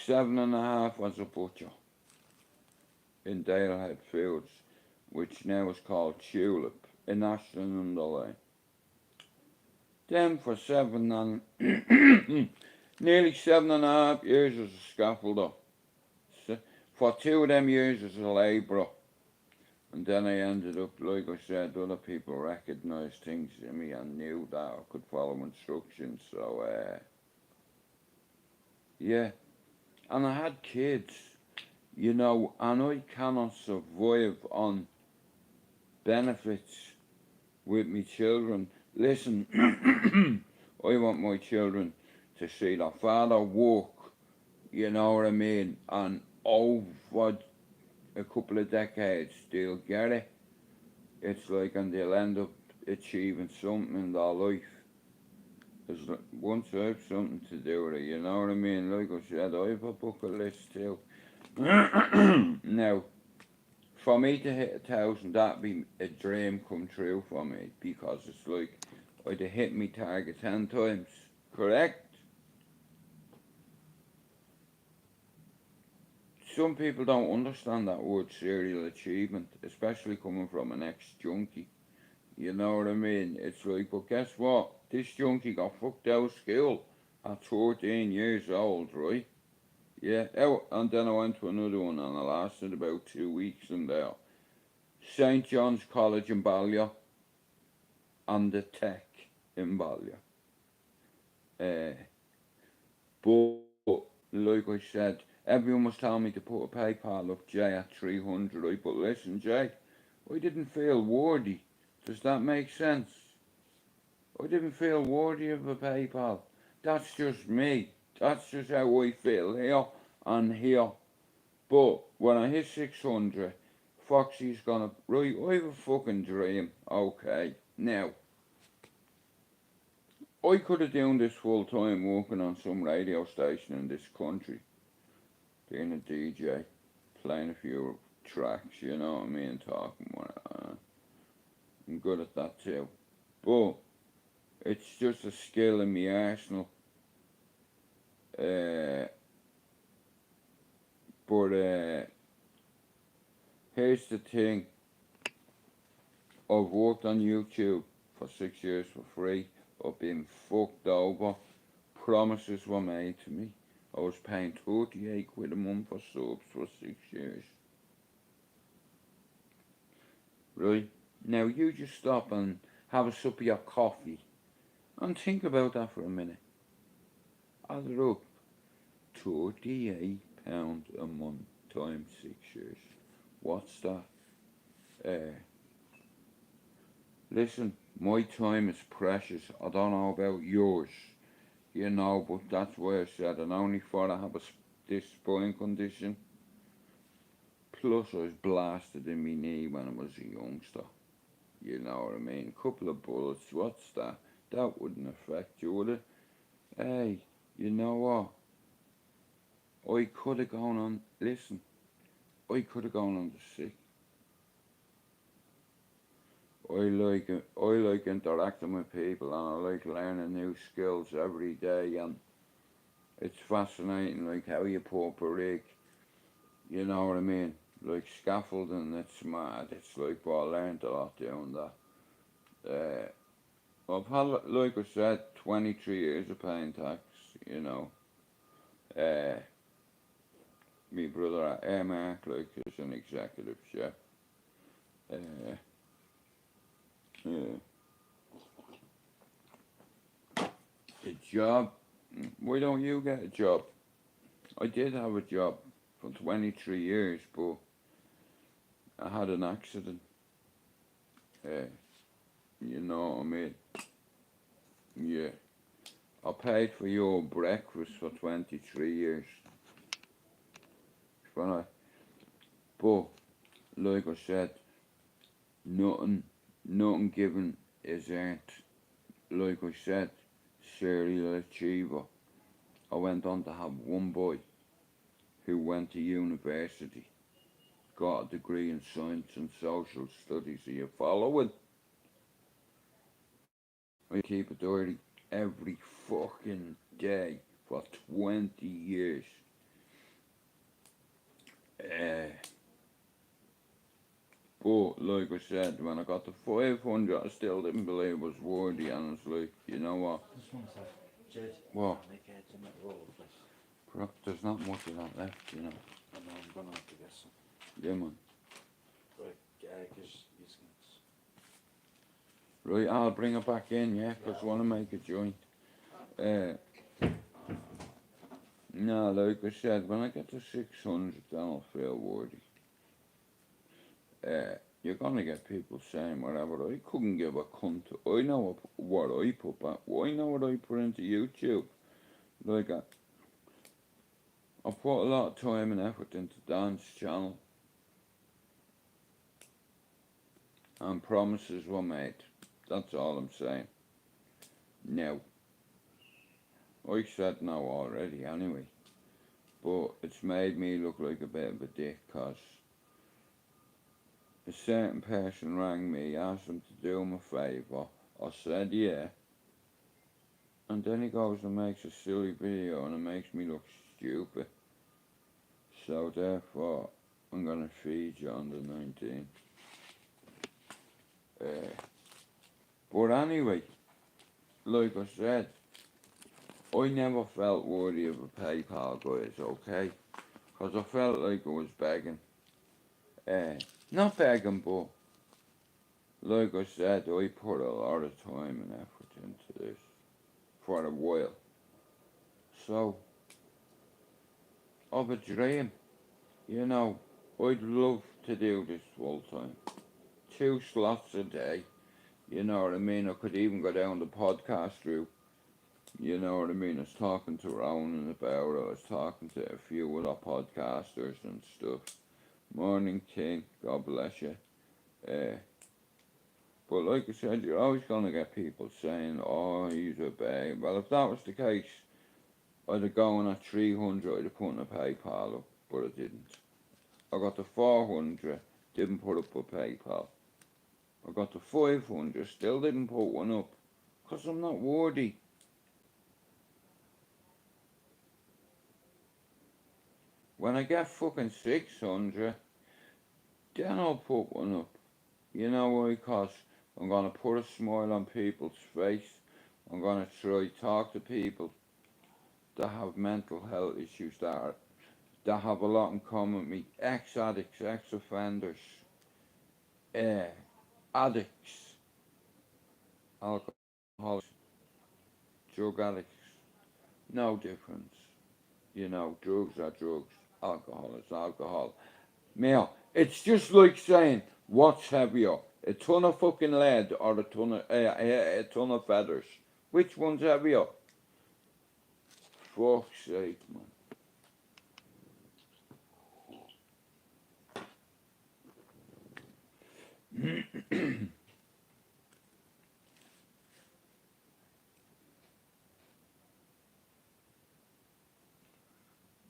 7.5 as a butcher in Dalehead Fields, which now is called Tulip in Ashton under Lane. Then for nearly 7.5 years as a scaffolder. For 2 of them years as a labourer. And then I ended up, like I said, other people recognised things in me and knew that I could follow instructions. So, yeah. And I had kids, you know, and I cannot survive on benefits with me children. Listen, I want my children to see their father work, you know what I mean, and over a couple of decades they'll get it. It's like, and they'll end up achieving something in their life. Because once I have something to do with it, you know what I mean? Like I said, I have a bucket list too. Now, for me to hit 1,000, that'd be a dream come true for me, because it's like I'd have hit me target 10 times, correct? Some people don't understand that word serial achievement, especially coming from an ex-junkie. You know what I mean? It's like, but guess what? This junkie got fucked out of school at 14 years old, right? Yeah, and then I went to another one and I lasted about 2 weeks in there. St. John's College in Balliol and the Tech in Balliol. But, like I said, everyone was telling me to put a PayPal up, Jay, at 300, right? But listen, Jay, I didn't feel worthy. Does that make sense? I didn't feel worthy of a PayPal. That's just me. That's just how I feel here and here. But when I hit 600, Foxy's gonna, right, I have a fucking dream. Okay, now, I could have done this full time working on some radio station in this country, being a DJ, playing a few tracks, you know what I mean, talking what I'm good at that too. But it's just a skill in my arsenal. But here's the thing. I've worked on YouTube for 6 years for free. I've been fucked over. Promises were made to me. I was paying 38 quid a month for subs for 6 years. Right? Now you just stop and have a sip of your coffee and think about that for a minute. Add it up. £38 a month. times 6 years. What's that? Uh, Listen, my time is precious. I don't know about yours, but that's why I said, and only for I have this spine condition. Plus, I was blasted in my knee when I was a youngster. You know what I mean? Couple of bullets. What's that? That wouldn't affect you, would it? Hey, you know what? I could have gone on. Listen, I could have gone on the sick. I like interacting with people, and I like learning new skills every day. And it's fascinating, like how you put a rig. You know what I mean? Like scaffolding, it's mad. It's like, I learned a lot doing that. I've had, like I said, 23 years of paying tax. You know, uh, my brother at Mark, like, is an executive chef. Uh, yeah. A job? Why don't you get a job? I did have a job for 23 years, but I had an accident. Uh, you know what I mean? Yeah. I paid for your breakfast for 23 years. When I, but, like I said, nothing, nothing given is earned. Like I said, serial achiever. I went on to have one boy who went to university, got a degree in science and social studies. Are you following? I keep it dirty every fucking day for 20 years. Uh, but like I said, when I got to 500, I still didn't believe it was worthy, and it's like, you know what? Just one sec. Jed, What? can I get some roll, please? Bro, there's not much of that left, you know. I know I'm gonna have to get some. Yeah, man. Right, cause you can. Right, I'll bring it back in, yeah, because I want to make a joint. Uh, no, like I said, when I get to 600, then I'll feel worthy. You're gonna get people saying whatever. I couldn't give a cunt. I know what I put back. I know what I put into YouTube. Like, I put a lot of time and effort into Dan's channel, and promises were made. That's all I'm saying. Now, I said no already anyway, but it's made me look like a bit of a dick, cause a certain person rang me, asked him to do him a favour. I said yeah, and then he goes and makes a silly video and it makes me look stupid. So therefore, I'm gonna feed you on the 19th. But anyway, like I said, I never felt worthy of a PayPal, guys, okay? Because I felt like I was begging. Not begging, but like I said, I put a lot of time and effort into this for a while. So, of a dream, you know, I'd love to do this full time. 2 slots a day, you know what I mean? I could even go down the podcast route, you know what I mean? I was talking to Ronan about it, I was talking to a few other podcasters and stuff. Morning, King, God bless you. Uh, but like I said, you're always going to get people saying, oh, he's a babe. Well, if that was the case, I'd have gone at 300, I'd have put in a PayPal up, but I didn't. I got to 400, didn't put up a PayPal. I got to 500, still didn't put one up, because I'm not worthy. When I get fucking 600, then I'll put one up. You know why? Because I'm going to put a smile on people's face. I'm going to try talk to people that have mental health issues, that have a lot in common with me. Ex-addicts, ex-offenders, addicts, alcoholics, drug addicts. No difference. You know, drugs are drugs. alcohol is alcohol. Now, it's just like saying, what's heavier, a ton of fucking lead or a ton of feathers? Which one's heavier? Fuck's sake, man.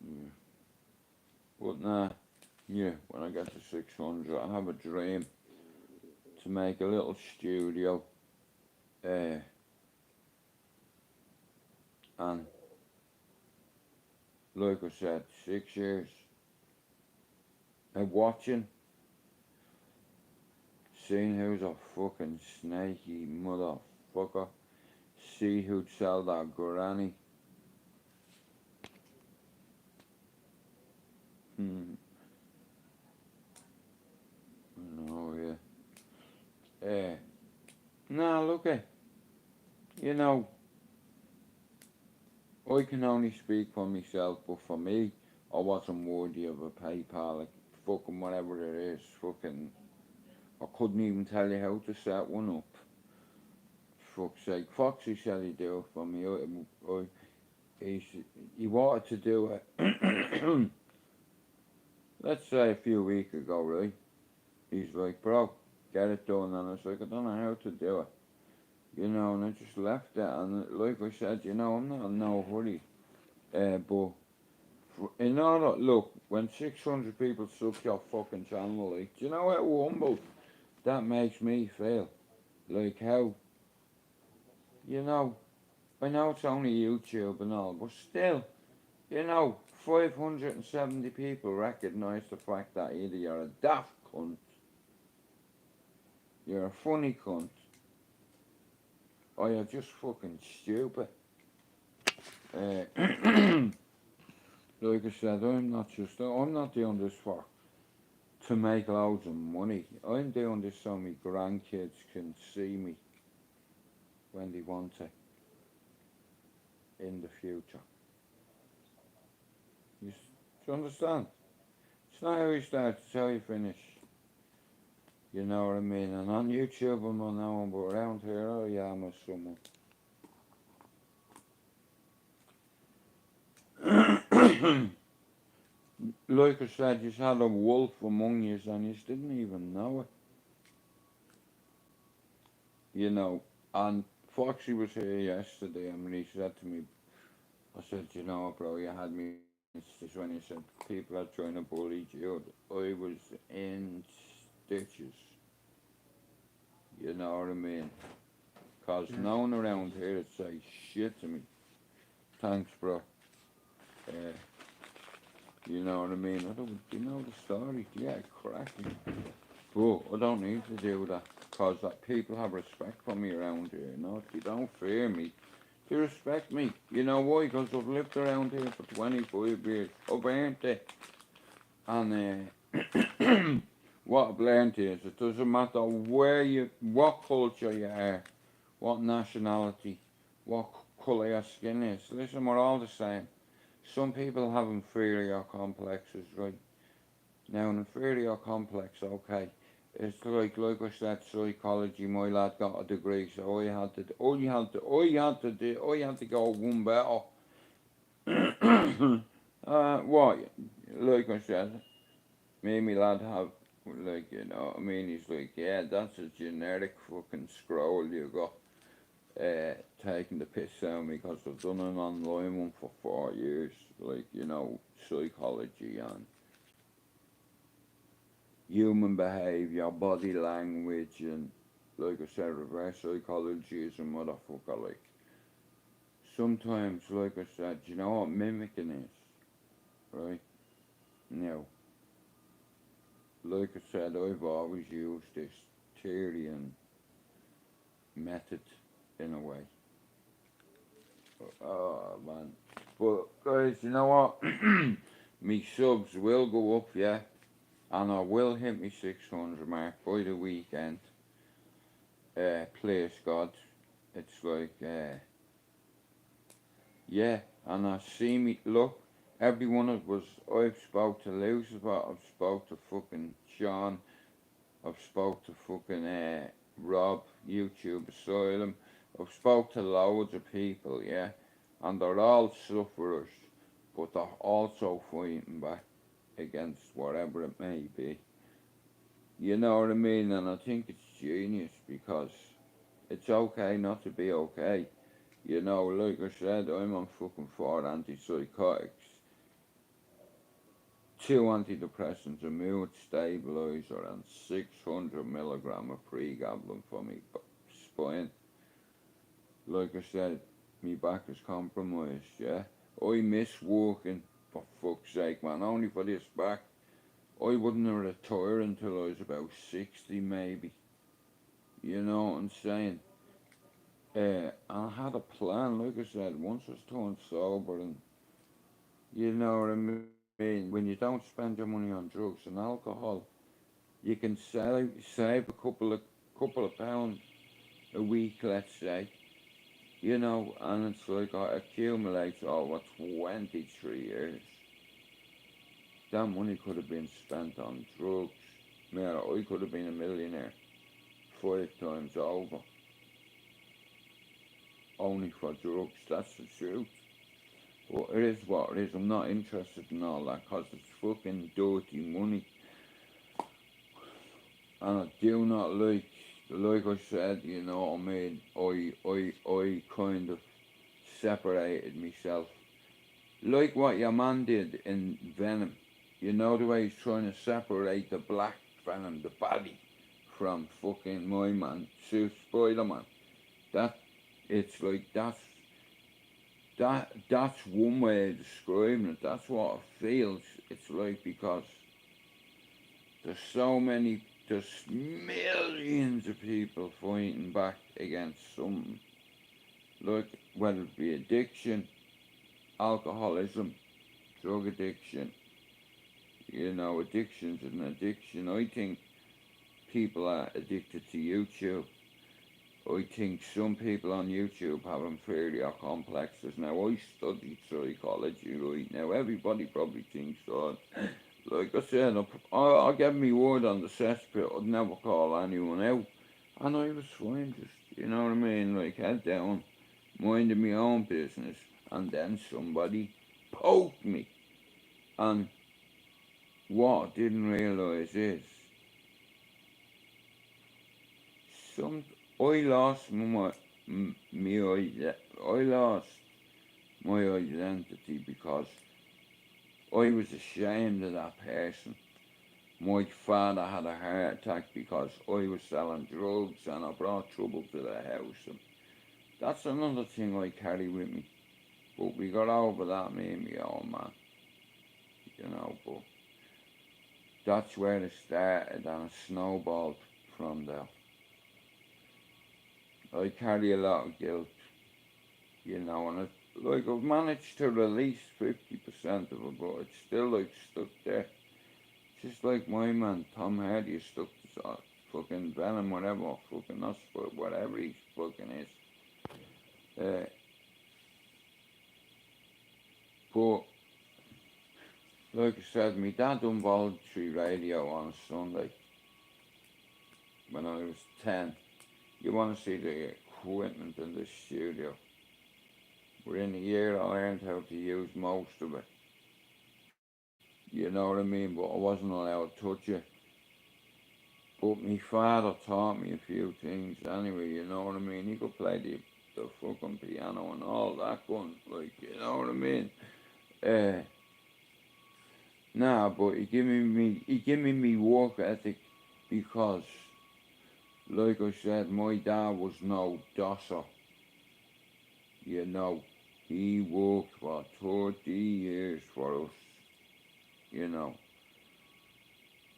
Yeah. But nah, yeah, when I get to 600, I have a dream to make a little studio, uh, and like I said, 6 years of watching, seeing who's a fucking snaky motherfucker, see who'd sell that granny. Hmm. No, yeah. Nah, look at, you know, I can only speak for myself, but for me, I wasn't worthy of a PayPal, like, fucking whatever it is, fucking, I couldn't even tell you how to set one up. Fuck's sake, Foxy said he'd do it for me. He wanted to do it, let's say a few weeks ago, right? He's like, bro, get it done, and I was like, I don't know how to do it, and I just left it, and like I said, I'm not in no hurry, but in order, look, when 600 people sub your fucking channel, like, do you know how humble that makes me feel? Like how, you know, I know it's only YouTube and all, but still, 570 people recognise the fact that either you're a daft cunt, you're a funny cunt, or you're just fucking stupid. Uh, like I said, I'm not doing this to make loads of money. I'm doing this so my grandkids can see me when they want to in the future. Do you understand? It's not how you start, it's how you finish. You know what I mean? And on YouTube I'm not known, but around here I am as someone. Like I said, you had a wolf among you and you didn't even know it. And Foxy was here yesterday and he said to me, I said, bro, you had me in stitches when you said people are trying to bully you. I was in stitches. You know what I mean? Cause no one around here would say shit to me. Thanks, bro. Uh, you know what I mean? I don't, you know the story? Yeah, cracking. But I don't need to do that. Cause people have respect for me around here. They don't fear me. They respect me. You know why? Because I've lived around here for 25 years. I've earned it. And what I've learned is it doesn't matter what culture you are, what nationality, what colour your skin is. Listen, we're all the same. Some people have inferior complexes, right? Now, an inferior complex, okay. It's like I said, psychology. My lad got a degree, so I had to go one better. What? Like I said, me and my lad have, like, what I mean? He's like, yeah, that's a generic fucking scroll you got. Taking the piss out of me because I've done an online one for 4 years, like, psychology and human behaviour, body language, and like I said, reverse psychology is a motherfucker. Like, sometimes, like I said, you know what mimicking is, right? Now, like I said, I've always used this theory and method in a way. Oh man. But guys, you know what? Me subs will go up, yeah. And I will hit me 600 mark by the weekend. Please God. It's like, yeah. And I see me, look, every one of us, I've spoke to Lucifer, I've spoke to fucking Sean, I've spoke to fucking Rob, YouTube Asylum, I've spoke to loads of people, yeah, and they're all sufferers, but they're also fighting back against whatever it may be. You know what I mean? And I think it's genius because it's okay not to be okay. You know, like I said, I'm on fucking 4 antipsychotics, 2 antidepressants, a mood stabilizer, and 600 milligram of pregabalin for me spine. Like I said, me back is compromised, yeah. I miss walking, for fuck's sake, man, only for this back. I wouldn't have retired until I was about 60, maybe. You know what I'm saying? I had a plan, like I said, once I was turned sober, and you know what I mean? When you don't spend your money on drugs and alcohol, you can save a couple of pounds a week, let's say. You know, and it's like I accumulate over 23 years. That money could have been spent on drugs. Man, I could have been a millionaire 5 times over, only for drugs. That's the truth. But it is what it is. I'm not interested in all that because it's fucking dirty money. And I do not like I said, you know what I mean? I kind of separated myself. Like what your man did in Venom. You know the way he's trying to separate the black Venom, the body, from fucking my man, Spider-Man. That, it's like that's one way of describing it. That's what it feels. It's like because there's millions of people fighting back against something. Like whether it be addiction, alcoholism, drug addiction. You know, addiction's an addiction. I think people are addicted to YouTube. I think some people on YouTube have inferior complexes. Now, I studied psychology, right? Now, everybody probably thinks that. Like I said, I'll give me word on the cesspit. I'd never call anyone out. And I was fine, just, you know what I mean? Like, head down, minding my own business. And then somebody poked me. And what I didn't realise is, some I lost I lost my identity because I was ashamed of that person. My father had a heart attack because I was selling drugs and I brought trouble to the house. And that's another thing I carry with me. But we got over that, me and my old man. You know, but that's where it started and it snowballed from there. I carry a lot of guilt, you know, and like I've managed to release 50% of it, but it's still like stuck there. Just like my man Tom Hardy is stuck to fucking Venom, whatever, fucking us, but whatever he fucking is. Uh, but like I said, my dad done voluntary radio on a Sunday when I was 10. You want to see the equipment in the studio? Within a year, I learned how to use most of it. You know what I mean? But I wasn't allowed to touch it. But my father taught me a few things anyway, you know what I mean? He could play the fucking piano and all that gun, like, you know what I mean? Uh, nah, but he gave me work ethic because, like I said, my dad was no dosser, you know. He worked for 30 years for us, you know.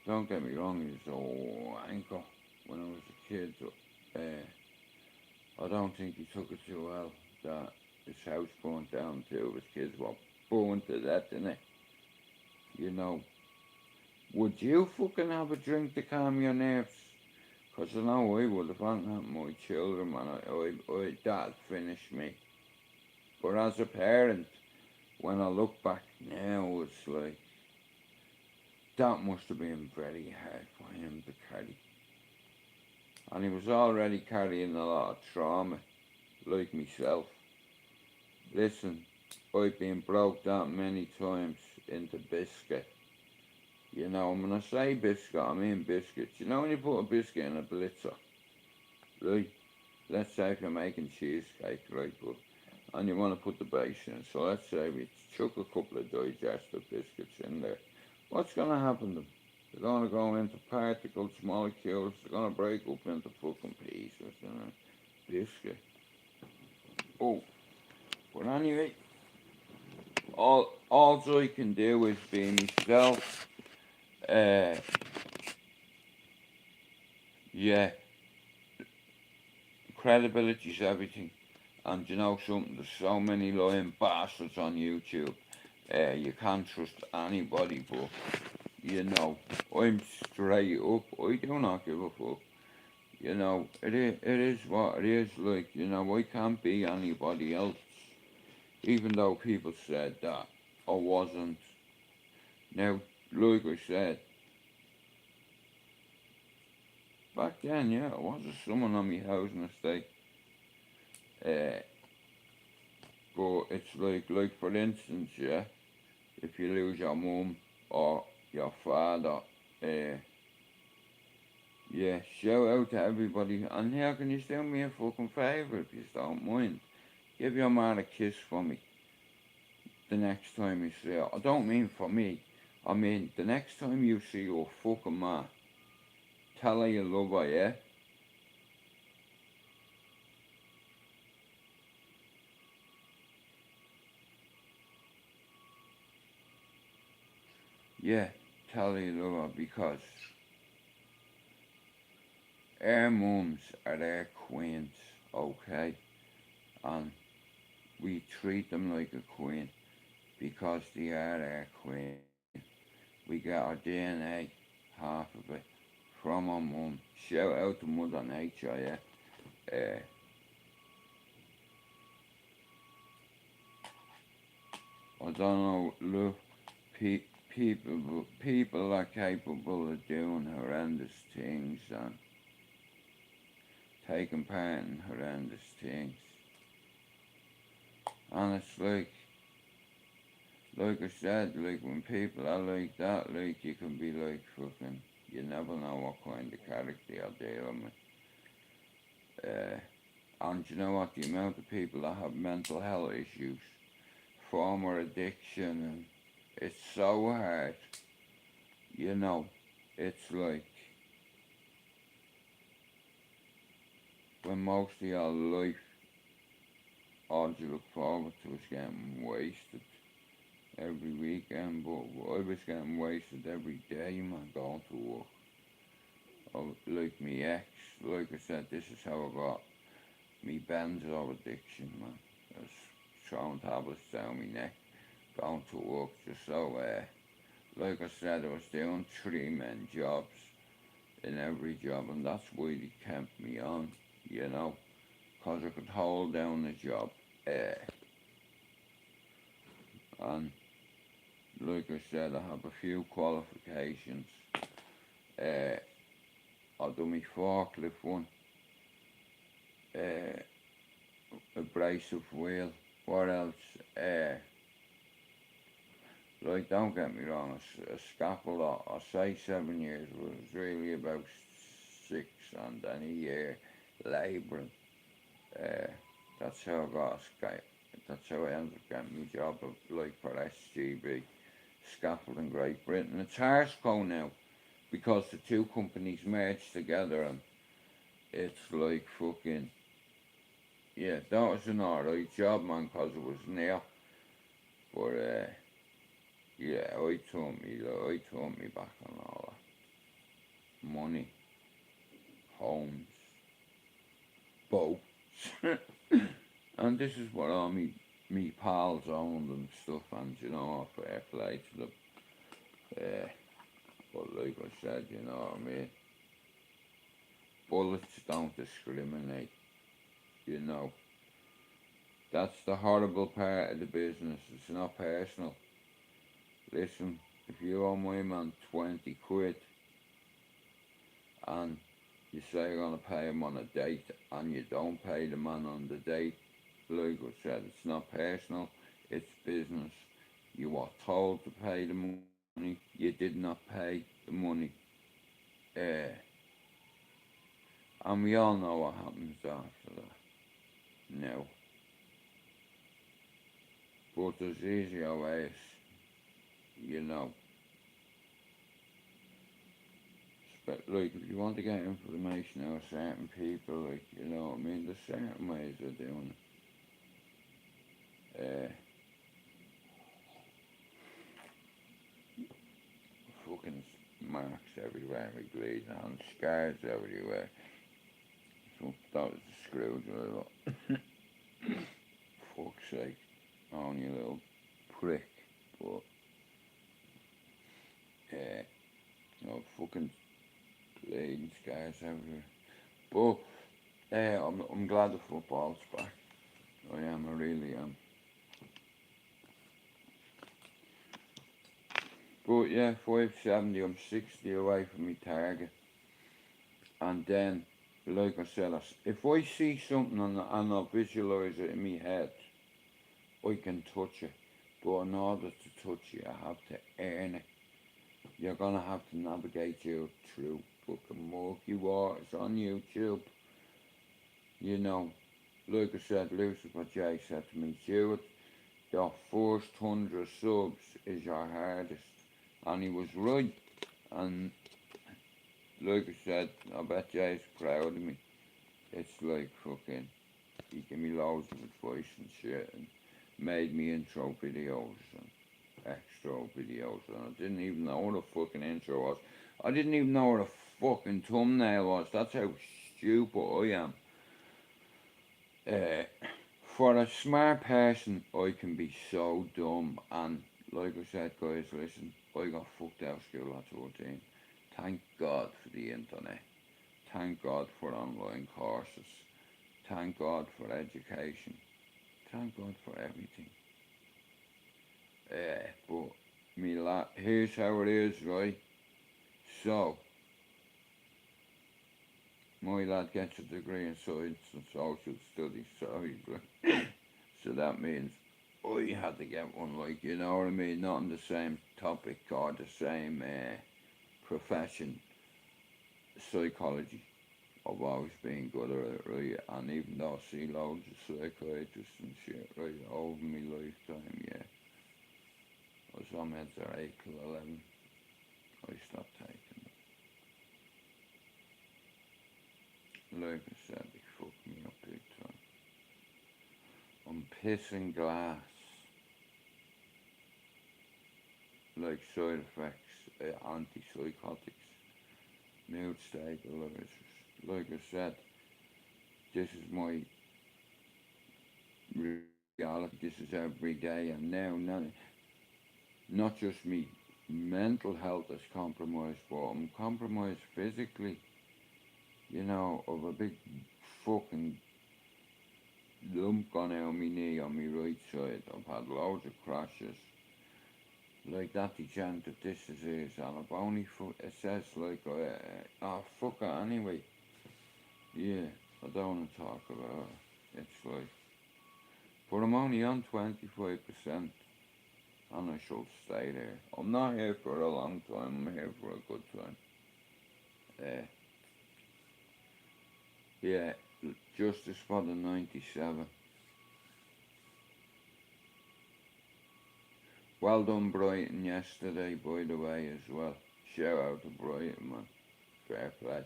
Don't get me wrong, he was a wanker when I was a kid. I don't think he took it too well that his house burnt down, two of his kids were burned to death in it. You know, would you fucking have a drink to calm your nerves? 'Cause I know I would if I hadn't had my children, man. That'd finish me. But as a parent, when I look back now, it's like that must have been very hard for him to carry. And he was already carrying a lot of trauma, like myself. Listen, I've been broke that many times into biscuit. You know, when I say biscuit, I mean biscuits. You know when you put a biscuit in a blitzer, right? Let's say if you're making cheesecake, right, but and you want to put the base in. So let's say we chuck a couple of digestive biscuits in there. What's going to happen to them? They're going to go into particles, molecules. They're going to break up into fucking pieces, you know. Biscuit. Oh, but anyway, all I can do is be myself. Uh, yeah, credibility's everything. And you know something, there's so many lying bastards on YouTube. You can't trust anybody, but you know, I'm straight up. I do not give a fuck. You know, it is what it is. Like, you know, I can't be anybody else. Even though people said that I wasn't. Now, like I said, back then, yeah, I was someone on my housing estate. Uh, but it's like for instance, yeah, if you lose your mum or your father, uh, yeah, shout out to everybody. And here, can you do me a fucking favour if you don't mind? Give your man a kiss for me the next time you see her. I don't mean for me. I mean the next time you see your fucking man, tell her you love her, yeah? Yeah, tell her you love her because our mums are our queens, okay? And we treat them like a queen because they are our queen. We get our DNA, half of it, from our mum. Shout out to Mother Nature, yeah? I don't know, look, people are capable of doing horrendous things and taking part in horrendous things. And it's like I said, like when people are like that, like you can be like fucking, you never know what kind of character you're dealing with. And you know what, the amount of people that have mental health issues, former addiction, and it's so hard, you know, it's like when most of your life, all you look forward to is getting wasted every weekend, but I was getting wasted every day, man, going to work. Oh, like me ex, like I said, this is how I got me benzo addiction, man. I was throwing tablets down my neck, going to work just so, like I said, I was doing 3 men jobs in every job, and that's why they kept me on, you know, because I could hold down the job. And like I said, I have a few qualifications. Uh, I do my forklift one, uh, abrasive wheel. What else? Like, don't get me wrong, a scaffold, I say 7 years, but it was really about 6 and then a year labouring. Uh, that's how I got a that's how I ended up getting my job, like for SGB, scaffold in Great Britain. It's Harsco now because the two companies merged together and it's like fucking, yeah, that was an alright job, man, because it was near. But, yeah, I turned me back on all that. Money, homes, boats. And this is what all me pals owned and stuff, and you know, fair play to them. Uh, but like I said, you know what I mean? Bullets don't discriminate, you know. That's the horrible part of the business. It's not personal. Listen, if you owe my man 20 quid and you say you're going to pay him on a date and you don't pay the man on the date, like I said, it's not personal, it's business. You were told to pay the money, you did not pay the money. Uh, and we all know what happens after that. No. But there's easier ways, you know. But like, if you want to get information out of certain people, like, you know what I mean, there's certain ways of doing it. Fucking marks everywhere, my bleeding and scars everywhere. So that was the screwdriver. Fuck's sake, only a little prick, but fucking bleeding scars everywhere. But I'm glad the football's back. I am, I really am. But yeah, 570, I'm 60 away from my target. And then, like I said, if I see something and I visualise it in my head, I can touch it. But in order to touch it, I have to earn it. You're gonna have to navigate you through fucking murky waters on YouTube. You know, like I said, Lucifer J said to me, Stuart, your first 100 subs is your hardest. And he was right. And like I said, I bet Jay's proud of me. It's like fucking, he gave me loads of advice and shit and made me intro videos and extra videos and I didn't even know what a fucking intro was. I didn't even know what a fucking thumbnail was. That's how stupid I am. Uh, for a smart person, I can be so dumb. And like I said, guys, listen, I got fucked out of school at 14. Thank God for the internet. Thank God for online courses. Thank God for education. Thank God for everything. But here's how it is, right? So, my lad gets a degree in science and social studies, so that means I had to get one, like, you know what I mean? Not in the same topic or the same profession, psychology. I've always been good at it, right? And even though I see loads of psychiatrists and shit, right, over my lifetime, yeah. I was on meds at 8 till 11. I stopped taking them. Like I said, they fucked me up big time. I'm pissing glass. Like side effects, antipsychotics, mood stabilizers. Like I said, this is my reality. This is every day, and now not just me mental health is compromised, but I'm compromised physically. You know, of a big fucking lump gone out my knee on my right side. I've had loads of crashes. Like that degenerative disc disease, and I've only it says like, fuck it anyway. Yeah, I don't want to talk about it. It's like, but I'm only on 25%, and I should stay there. I'm not here for a long time, I'm here for a good time. Uh, yeah, justice for the 97. Well done, Brighton, yesterday, by the way, as well. Shout out to Brighton, man. Fair play.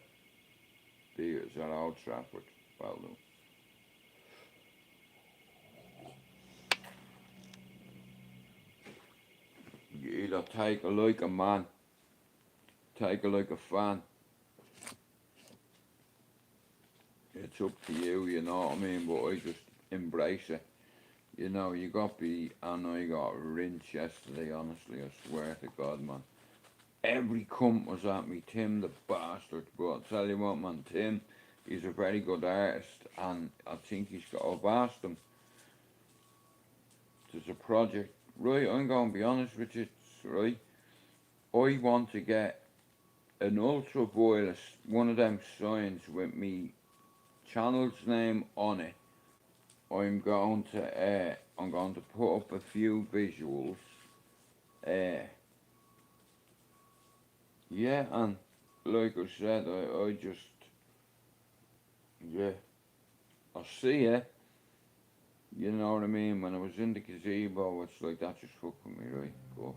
Beat us at Old Trafford. Well done. You either take it like a man, take it like a fan. It's up to you, you know what I mean? But I just embrace it. You know, you got and I got rinsed yesterday, honestly, I swear to God, man. Every cunt was at me, Tim the bastard. But I'll tell you what, man, Tim, he's a very good artist, and I think I've asked him, there's a project, right? I'm going to be honest with you, right? I want to get an ultraviolet, one of them signs with me channel's name on it. I'm going to put up a few visuals. Uh, yeah, and like I said, I just, yeah, I see it. You know what I mean? When I was in the gazebo, it's like that just fucking me, right? But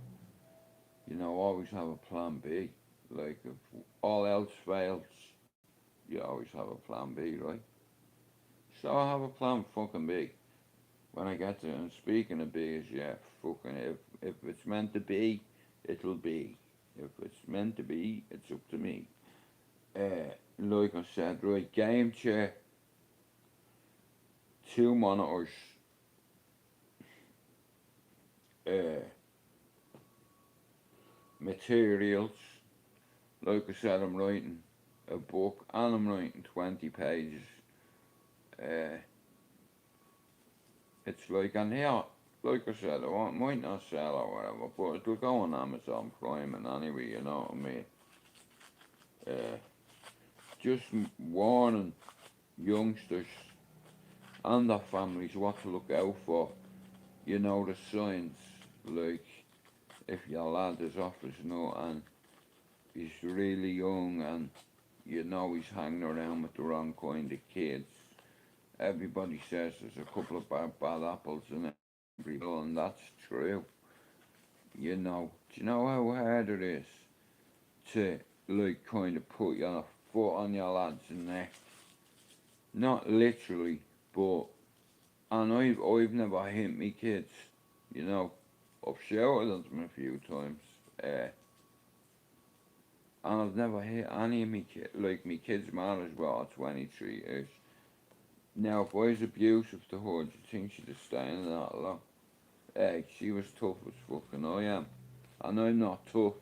you know, always have a plan B. Like if all else fails, you always have a plan B, right? So I have a plan fucking B. When I get to it, and speaking of B's, yeah, fucking if it's meant to be, it'll be. If it's meant to be, it's up to me. Like I said, right, game chair, two monitors, uh, materials. Like I said, I'm writing a book and I'm writing 20 pages. Uh, it's like, and yeah, like I said, might not sell or whatever, but it'll go on Amazon Prime and anyway, you know what I mean? Uh, just warning youngsters and their families what to look out for. You know the signs, like if your lad is off his nut and he's really young and you know he's hanging around with the wrong kind of kids. Everybody says there's a couple of bad apples in every hill, and that's true. You know, do you know how hard it is to like kind of put your foot on your lad's neck? Not literally, but and I've never hit me kids. You know, I've shouted at them a few times. And I've never hit any of me kids. Like me kids' mother as well at 23 years. Now, if I was abusive to her, do you think she'd have stayed in that long? Hey, she was tough as fucking I am. And I'm not tough.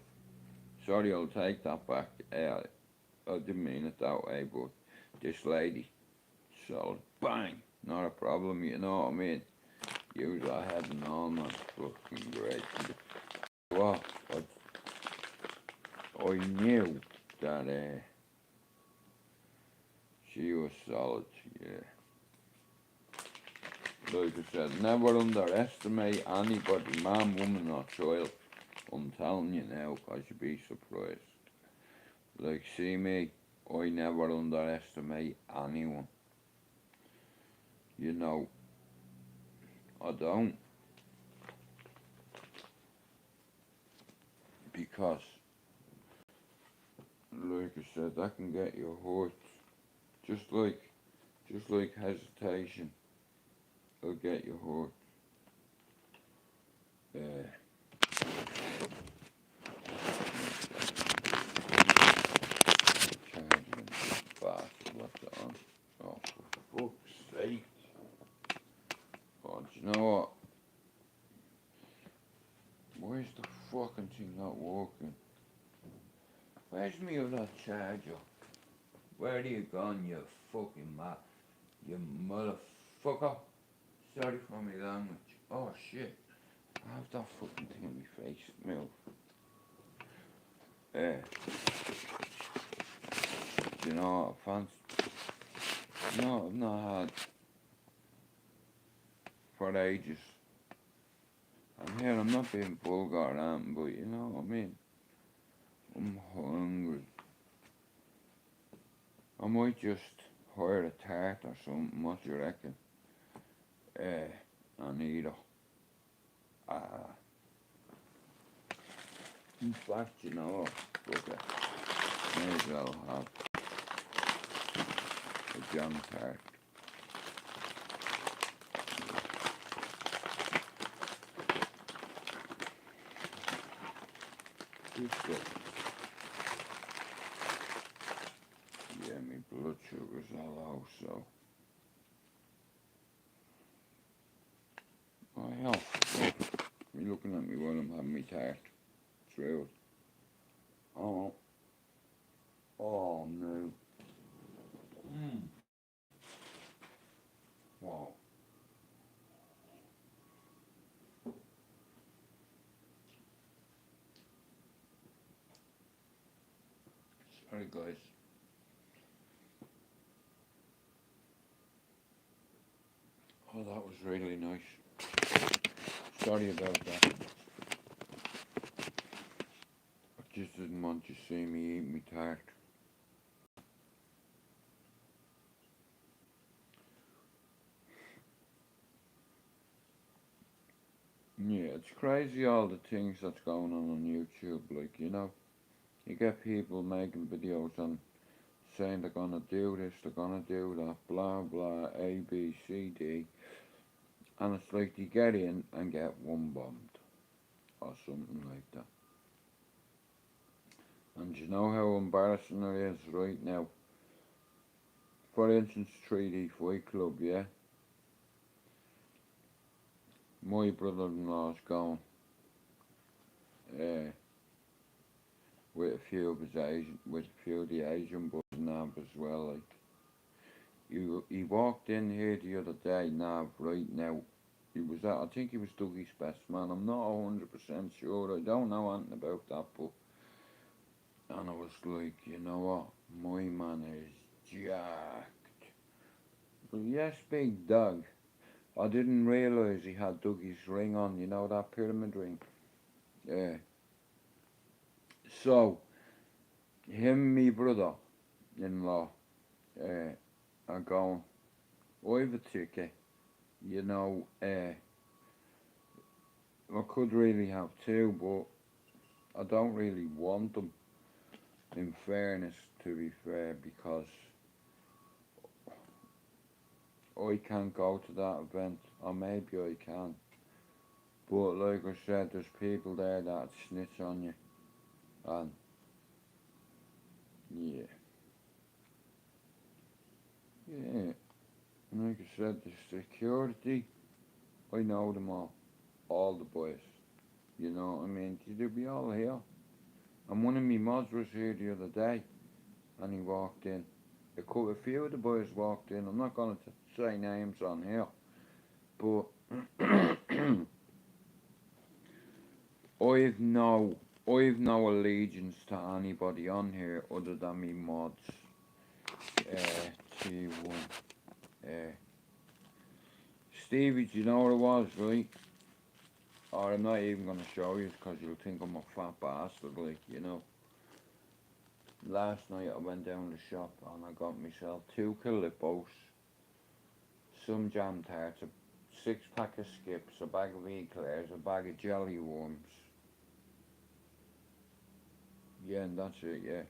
Sorry, I'll take that back. I didn't mean it that way, but this lady, solid, bang, not a problem, you know what I mean? Use her head and all, man. Fucking great. Well, I knew that she was solid, yeah. Like I said, never underestimate anybody, man, woman, or child. I'm telling you now, 'cause you'd be surprised. Like, see me, I never underestimate anyone. You know, I don't. Because, like I said, that can get you hurt. Just like hesitation will get you hurt. Uh, charging fast, what's it on? Oh, for fuck's sake. Oh, do you know what? Where's the fucking thing not working? Where's me other charger? Where are you gone, you fucking you motherfucker? Sorry for my language. Oh shit. I have that fucking thing in my face. Move. You know, no, I've not had for ages. And here, I'm not being vulgar, but you know what I mean? I'm hungry. I might just hire a tart or something, what do you reckon? And eat it. In fact, you know, okay, may as well have a jam tart. Just yeah, my blood sugar's all low, so I help. Me looking at me while I'm having my tart. True. Oh, oh no. Wow. Sorry guys. Oh, that was really nice. Sorry about that. I just didn't want you to see me eat me tart. Yeah, it's crazy all the things that's going on YouTube. Like, you know, you get people making videos on saying they're gonna do this, they're gonna do that, blah blah, A, B, C, D. And it's like you get in and get one bombed or something like that. And you know how embarrassing it is right now? For instance, 3D Fight Club, yeah? My brother-in-law's going uh, with a few of his Asian, with a few of the Asian boys now as well. Like, he walked in here the other day, now, right now. He was at, I think he was Dougie's best man. I'm not 100% sure. I don't know anything about that, but. And I was like, you know what? My man is jacked. But yes, big dog. I didn't realise he had Dougie's ring on, you know, that pyramid ring. Yeah. So, him and me brother-in-law are going, I have a ticket, you know, I could really have two, but I don't really want them, in fairness, to be fair, because I can't go to that event, or maybe I can. But like I said, there's people there that snitch on you, and yeah, yeah. Like I said, the security, I know them all the boys. You know what I mean? They'll be all here. And one of me mods was here the other day, and he walked in. A few of the boys walked in. I'm not going to say names on here, but I've no, I've no allegiance to anybody on here other than me mods. T1. Stevie, do you know what it was, right? Or I'm not even going to show you because you'll think I'm a fat bastard, like, you know. Last night I went down the shop and I got myself 2 Calipos, some jam tarts, a 6-pack of Skips, a bag of eclairs, a bag of jelly worms. Yeah, and that's it, yeah.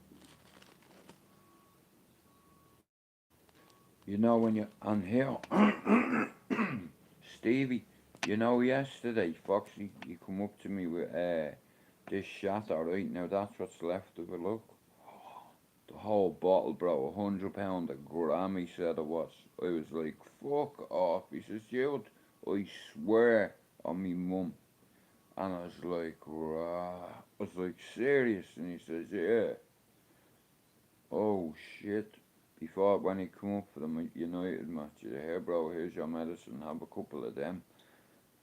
You know when you, and here, Stevie, you know yesterday, Foxy, you come up to me with this shot, alright, now that's what's left of it, look. The whole bottle, bro, £100 a gram, he said it was. I was like, fuck off. He says, Jude, I swear on me mum. And I was like, rah. I was like, serious? And he says, yeah. Oh, shit. Before, when he come up for the United match, he said, here, bro, here's your medicine, have a couple of them.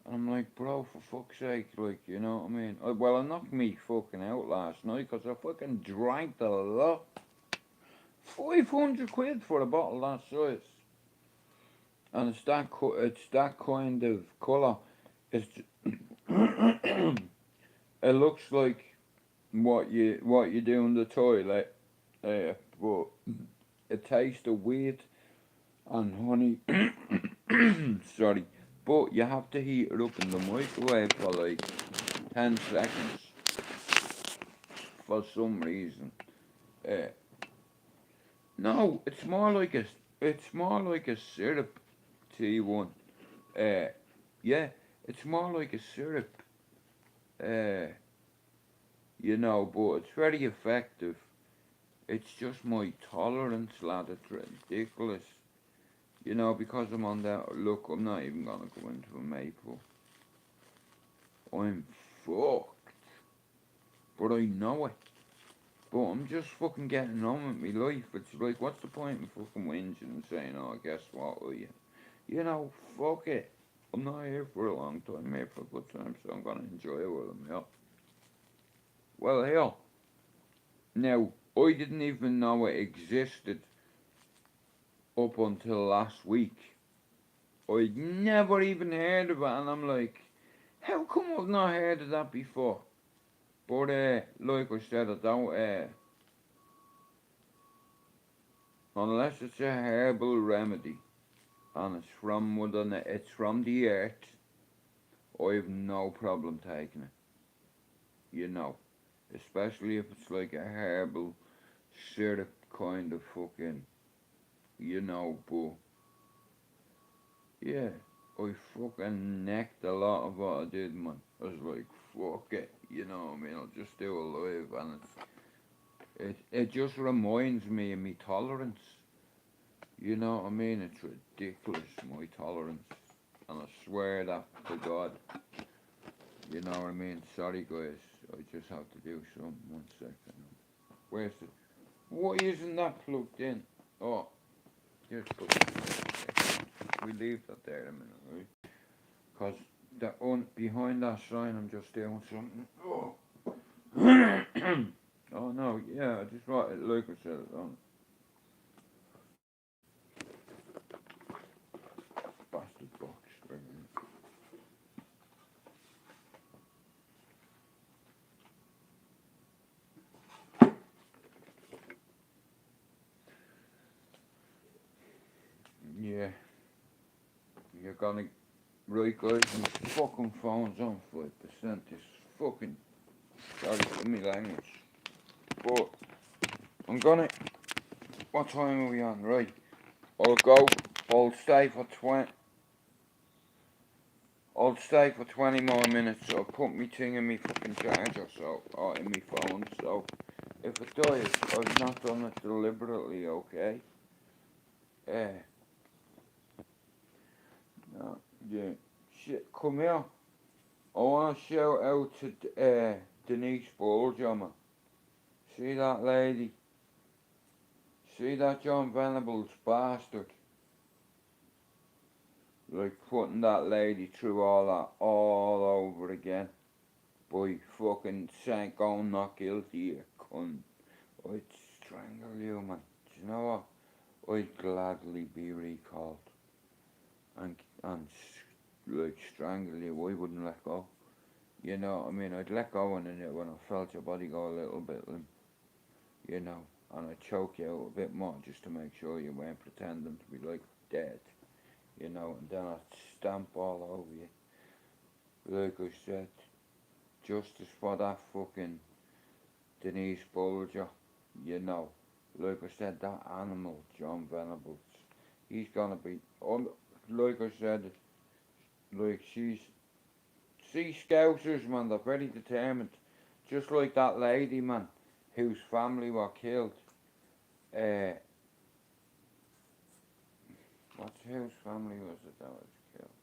And I'm like, bro, for fuck's sake, like, you know what I mean? Well, I knocked me fucking out last night because I fucking drank the lot. 500 quid for a bottle that size, and it's that kind of colour. It's it looks like what you do in the toilet, but it tastes of wheat and honey. Sorry, but you have to heat it up in the microwave for like 10 seconds for some reason. Uh, no, it's more like a syrup. T1. Yeah, it's more like a syrup. Uh, you know, but it's very effective. It's just my tolerance, lad. It's ridiculous. You know, because I'm on that. Look, I'm not even gonna go into a maple. I'm fucked, but I know it. But I'm just fucking getting on with my life. It's like, what's the point in fucking whinging and saying, oh, guess what, will you? You know, fuck it. I'm not here for a long time, I'm here for a good time, so I'm gonna enjoy it while I'm here. Well, here, now, I didn't even know it existed up until last week. I'd never even heard of it, and I'm like, how come I've not heard of that before? But like I said, I don't. Unless it's a herbal remedy and it's from it's from the earth, I have no problem taking it. You know, especially if it's like a herbal syrup kind of fucking, but yeah, I fucking necked a lot of what I did, man. I was like, fuck it, you know what I mean? I'll just do it live, and it just reminds me of me tolerance. You know what I mean? It's ridiculous, my tolerance, and I swear that to God. You know what I mean? Sorry, guys, I just have to do something. 1 second. Where's the? Why isn't that plugged in? Oh, here's plugged in. We leave that there a minute, right? Cause behind that sign, I'm just doing something. Oh. Oh no, yeah, I just write it like I said it on. Bastard box. Right. Yeah, you're gonna. Right, guys, my fucking phone's on 5%. This fucking. Sorry for me language. But I'm gonna. What time are we on? Right. I'll go. I'll stay for 20. I'll stay for 20 more minutes. I'll put me thing in me fucking charger, or in me phone. So if it dies, I've not done it deliberately, okay? No, yeah. Shit, come here. I want to shout out to Denise Bulger. See that lady? See that John Venables bastard? Like putting that lady through all that all over again. By fucking saying going not guilty, you cunt. I'd strangle you, man. Do you know what? I'd gladly be recalled. And like strangle you. I wouldn't let go. You know what I mean? I'd let go when I felt your body go a little bit limp. You know, and I'd choke you out a bit more just to make sure you weren't pretending to be like dead. You know, and then I'd stamp all over you. Like I said, justice for that fucking Denise Bulger. You know, like I said, that animal, John Venables, he's gonna be, like I said, like see Scousers, man, they're very determined. Just like that lady, man, whose family were killed. Uh, whose family was it that was killed?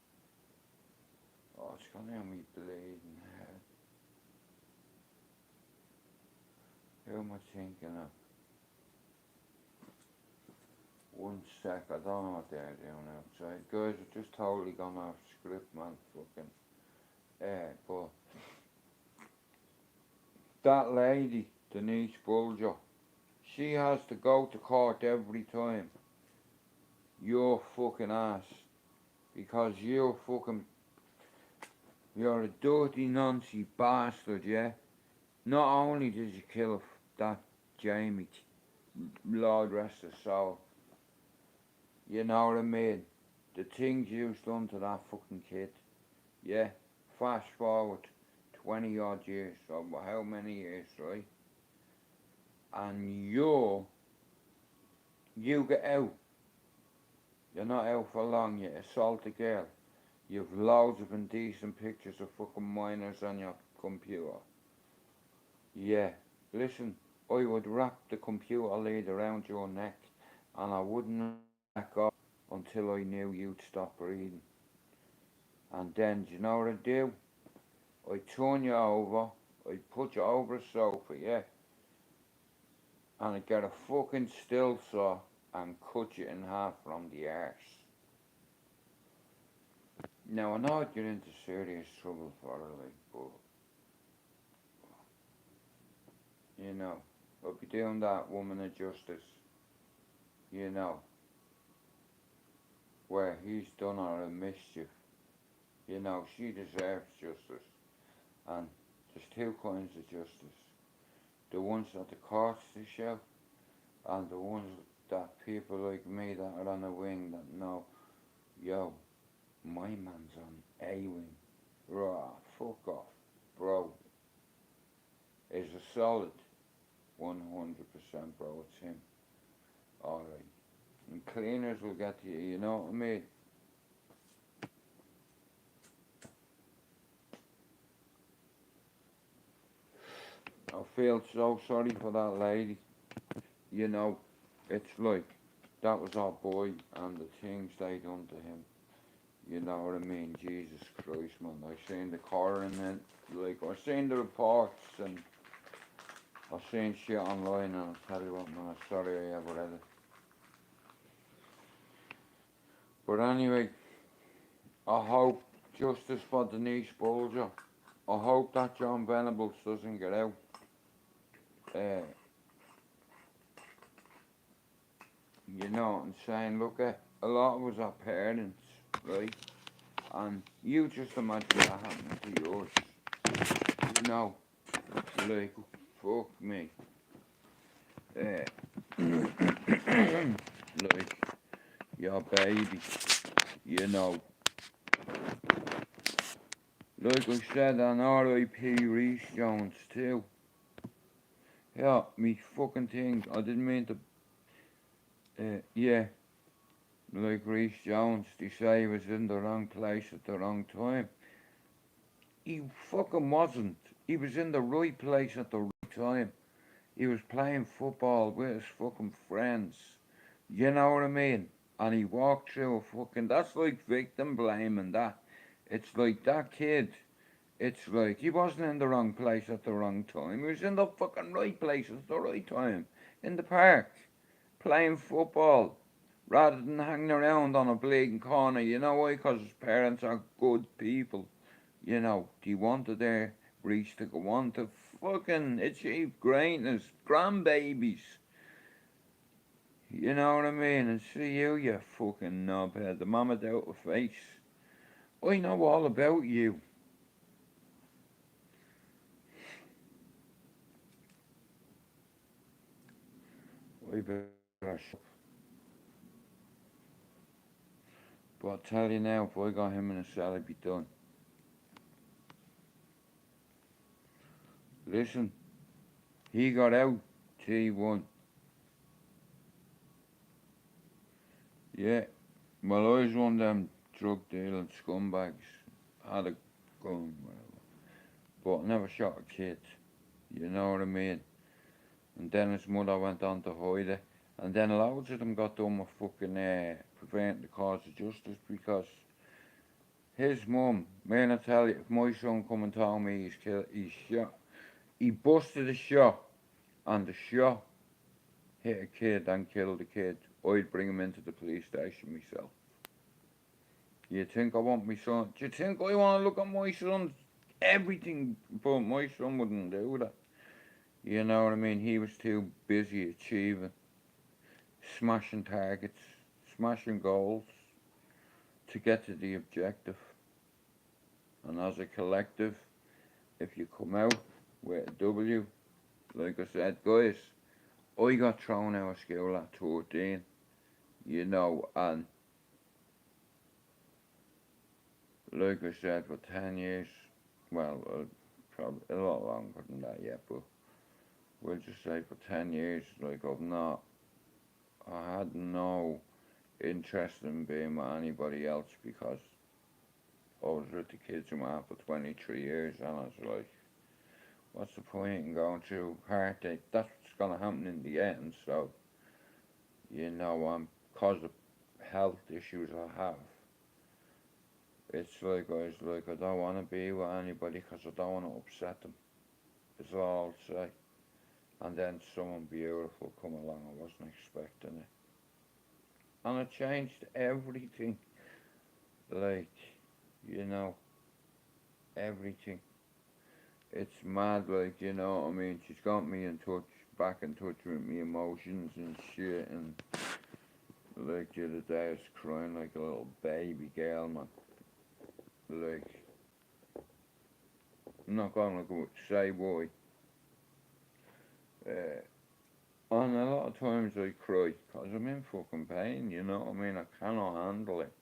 Oh, it's gonna have me bleeding head. Who am I thinking of? 1 sec, I don't know what they're doing outside. Guys, I've just totally gone off script, man, fucking. But that lady, Denise Bulger, she has to go to court every time. Your fucking ass. Because you're a dirty, nancy bastard, yeah? Not only did you kill that Jamie, Lord rest his soul, you know what I mean? The things you've done to that fucking kid, yeah? Fast forward 20 odd years, or how many years, right? And you get out. You're not out for long, you assault a girl. You've loads of indecent pictures of fucking minors on your computer. Yeah, listen, I would wrap the computer lid around your neck and I wouldn't let go until I knew you'd stop breathing. And then, do you know what I'd do? I'd turn you over, I'd put you over a sofa, yeah? And I'd get a fucking still saw and cut you in half from the arse. Now, I know I'd get into serious trouble for it, like, but, you know, I'd be doing that woman a justice, you know, where he's done her a mischief. You know, she deserves justice. And there's two kinds of justice. The ones that the courts dish out, and the ones that people like me that are on a wing that know, yo, my man's on A wing. Rah, fuck off. Bro, is a solid 100% bro, it's him. Alright. And cleaners will get to you, you know what I mean? I feel so sorry for that lady. You know, it's like that was our boy and the things they done to him. You know what I mean? Jesus Christ, man. I seen the coroner and like I seen the reports and I seen shit online and I tell you what, man, I'm sorry I ever read it. But anyway, I hope justice for Denise Bulger. I hope that John Venables doesn't get out. Uh, you know what I'm saying? Look at a lot of us are parents, right? And you just imagine that happening to yours. You know, like, fuck me. Like, your baby, you know. Like I said on R.I.P. Reese Jones too. Yeah, me fucking thing. I didn't mean to. Yeah, like Reese Jones, they say he was in the wrong place at the wrong time. He fucking wasn't. He was in the right place at the right time. He was playing football with his fucking friends. You know what I mean? And he walked through a fucking. That's like victim blaming that. It's like that kid. It's like he wasn't in the wrong place at the wrong time. He was in the fucking right place at the right time. In the park. Playing football. Rather than hanging around on a bleeding corner. You know why? Because his parents are good people. You know, they wanted their Reach to go on to fucking achieve greatness. Grandbabies. You know what I mean? And see you fucking knobhead. The mama out of face. I know all about you. I better shut. But I tell you now, if I got him in a cell, I'd be done. Listen, he got out. T1. Yeah. Well, I was one of them drug dealing scumbags. Had a gun, whatever. But never shot a kid. You know what I mean? And then his mother went on to hide it. And then loads of them got done with fucking preventing the cause of justice because his mum, man, I tell you, if my son come and told me he's shot, he busted a shot and the shot hit a kid and killed the kid, I'd bring him into the police station myself. You think I want my son? Do you think I want to look at my son's everything? But my son wouldn't do that. You know what I mean? He was too busy achieving, smashing targets, smashing goals to get to the objective. And as a collective, if you come out with a W, like I said, guys, I got thrown out of school at 13, you know, and like I said, for 10 years, well, probably a lot longer than that yet, but we'll just say for 10 years, like I had no interest in being with anybody else because I was with the kids in my for 23 years and I was like, what's the point in going through heartache? That's what's going to happen in the end, so, you know, because of health issues I have, it's like I don't want to be with anybody because I don't want to upset them. Is all I'll say. And then someone beautiful come along. I wasn't expecting it, and it changed everything. Like, you know, everything. It's mad. Like, you know what I mean. She's got me in touch back in touch with my emotions and shit. And like the other day, I was crying like a little baby girl, man. Like, I'm not gonna go say why. And a lot of times I cry because I'm in fucking pain, you know what I mean? I cannot handle it.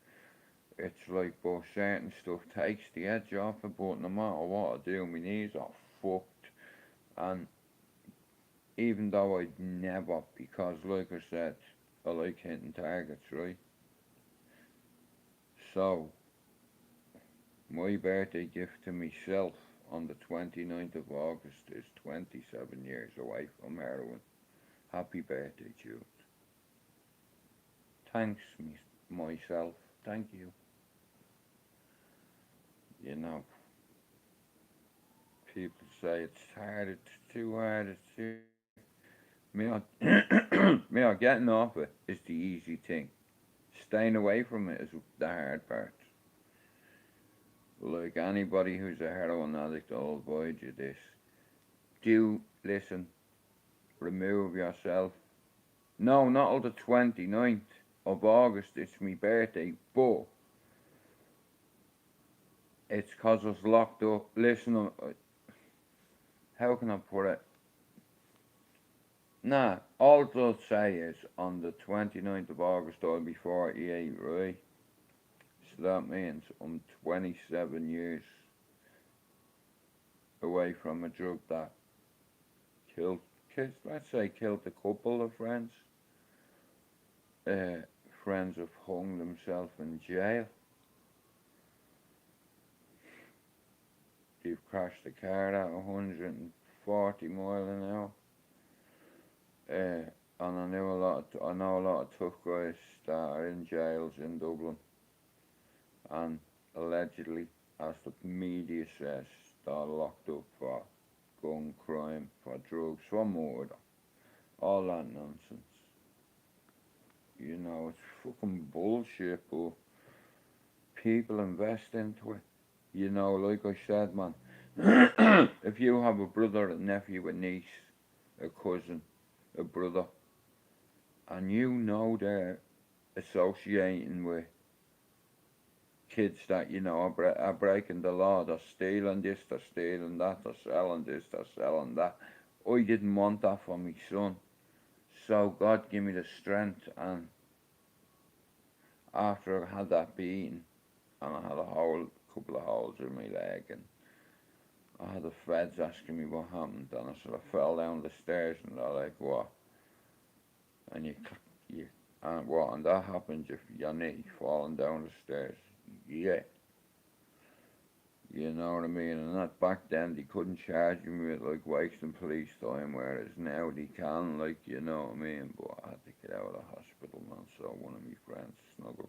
It's like, but certain stuff takes the edge off it, but no matter what I do, my knees are fucked. And even though I'd never, because like I said, I like hitting targets, right? So, my birthday gift to myself on the 29th of August is 27 years away from heroin. Happy birthday, Jude. Thanks, myself. Thank you. You know, people say it's hard, it's too hard, it's too. Me not, me not getting off it is the easy thing. Staying away from it is the hard part. Like anybody who's a heroin addict, I'll avoid you this. Do listen, remove yourself. No, not till the 29th of August, it's my birthday, but it's 'cause I was locked up. Listen, how can I put it? Nah, all I'll say is on the 29th of August I'll be 48, right? So that means I'm 27 years away from a drug that killed kids, let's say killed a couple of friends. Uh, Friends have hung themselves in jail. They've crashed the car at 140 mile an hour. And I know a lot of tough guys that are in jails in Dublin, and allegedly, as the media says, they're locked up for gun crime, for drugs, for murder, all that nonsense. You know, it's fucking bullshit, but people invest into it. You know, like I said, man, if you have a brother, a nephew, a niece, a cousin, a brother, and you know they're associating with kids that you know are breaking the law, they're stealing this, they're stealing that, they're selling this, they're selling that. I didn't want that for my son, so God give me the strength. And after I had that beating, and I had a couple of holes in my leg, and I had the feds asking me what happened, and I sort of fell down the stairs, and they're like, "What?" And you, and what? And that happens if your knee falling down the stairs. Yeah, you know what I mean? And that back then they couldn't charge me with like wasting police time, whereas now they can, like, you know what I mean? But I had to get out of the hospital, man. So one of my friends, Snuggles,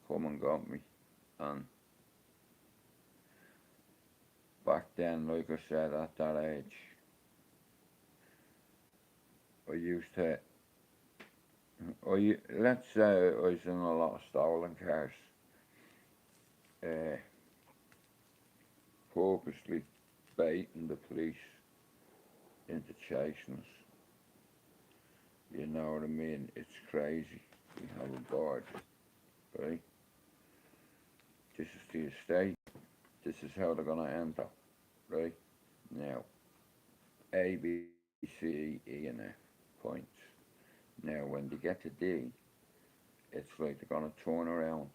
come and got me. And back then, like I said, at that age, I used to, let's say I was in a lot of stolen cars, uh, purposely baiting the police into chasing us. You know what I mean? It's crazy. We have a board, right? This is the estate. This is how they're gonna enter, right? Now, A, B, C, E, and F points. Now, when they get to D, it's like they're gonna turn around.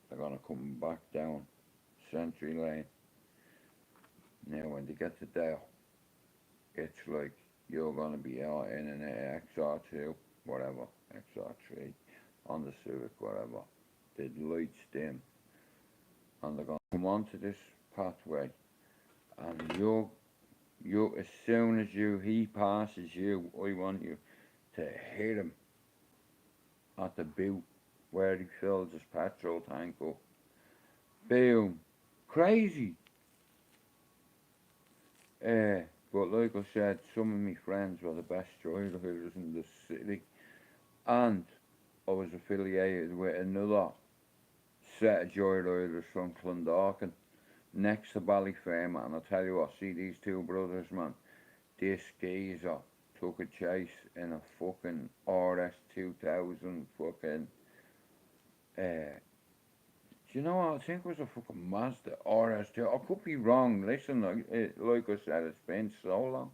They're gonna come back down Century Lane. Now, when they get to there, it's like you're gonna be out in an XR2, whatever, XR3, on the Civic, whatever. The lights dim, and they're gonna come onto this pathway, and as soon as he passes you, I want you to hit him at the boot where he fills his petrol tank up. Boom. Crazy. But like I said, some of my friends were the best joyriders in the city, and I was affiliated with another set of joyriders from Clondalkin, next to Ballyfermot, and I tell you what, see these two brothers, man, this geezer took a chase in a fucking RS 2000 fucking, do you know what? I think it was a fucking Mazda RS2. I could be wrong. Listen, like I said, it's been so long.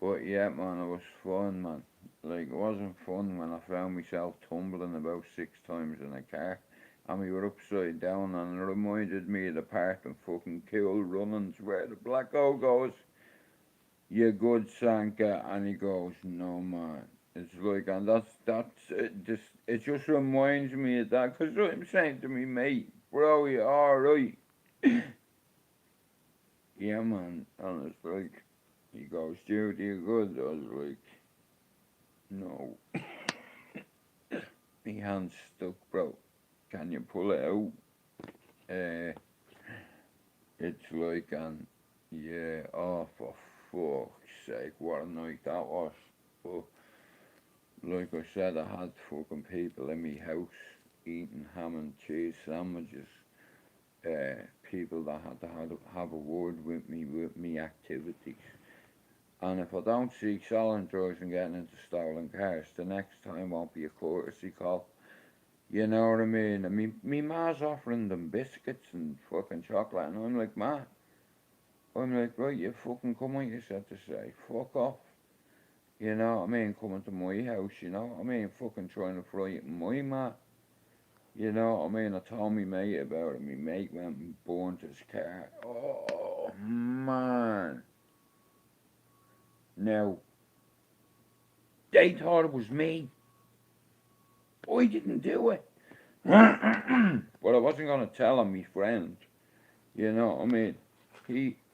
But yeah, man, it was fun, man. Like, it wasn't fun when I found myself tumbling about 6 times in a car. And we were upside down, and it reminded me of the part in fucking Cool Runnings where the Black O goes, "You good, Sanka," and he goes, "No, man." It's like, and that's it just reminds me of that, because I'm saying to me, "Mate, bro, you alright?" Yeah, man, and it's like, he goes, "Dude, you good?" I was like, "No." My hand's stuck, bro. Can you pull it out? It's like, and yeah, oh, for fuck's sake, what a night that was. But like I said, I had fucking people in my house eating ham and cheese sandwiches. People that had to have a word with me activities. And if I don't see selling drugs and getting into stolen cars, the next time won't be a courtesy call. You know what I mean? I mean, me ma's offering them biscuits and fucking chocolate, and I'm like, "Ma," I'm like, "Right, you fucking come on," you said to say, "Fuck off." You know what I mean? Coming to my house, you know what I mean? Fucking trying to frighten my ma. You know what I mean? I told me mate about it. Me mate went and burnt his car. Oh, man. Now, they thought it was me. I didn't do it. But I wasn't going to tell him, my friend. You know what I mean?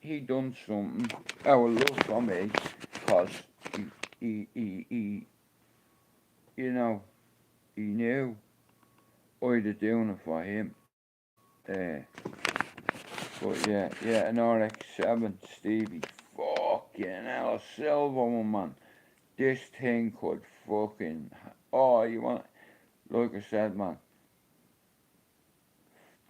He done something out of love for me, because he you know, he knew I'd have doing it for him. But yeah, an RX-7, Stevie, fucking hell, a silver one, man. This thing could fucking, oh, you want, like I said, man,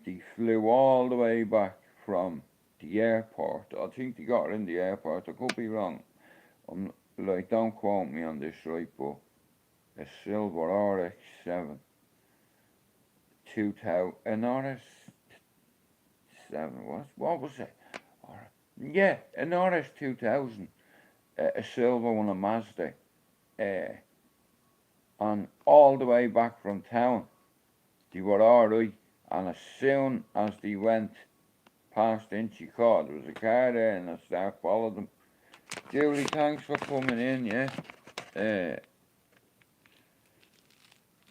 they flew all the way back from the airport. I think they got her in the airport, I could be wrong. I'm, like, don't quote me on this, right, but a silver RX-7, 2000, an RX-7, what was it? Yeah, an RS 2000, a silver one, a Mazda, and all the way back from town. They were alright, and as soon as they went past Inchicore, there was a car there, and I started following them. Julie, thanks for coming in, yeah.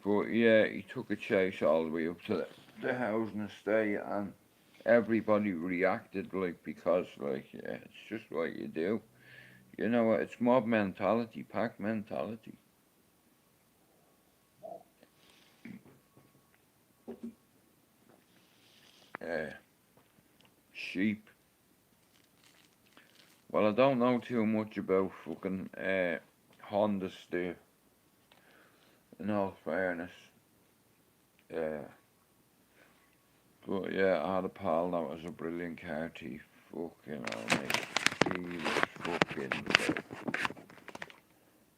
But yeah, he took a chase all the way up to the housing estate, and everybody reacted, like, because, like, yeah, it's just what you do. You know, it's mob mentality, pack mentality. Sheep. Well, I don't know too much about fucking Honda stuff, in all fairness. But yeah, I had a pal that was a brilliant car thief. Fucking hell, mate. He was fucking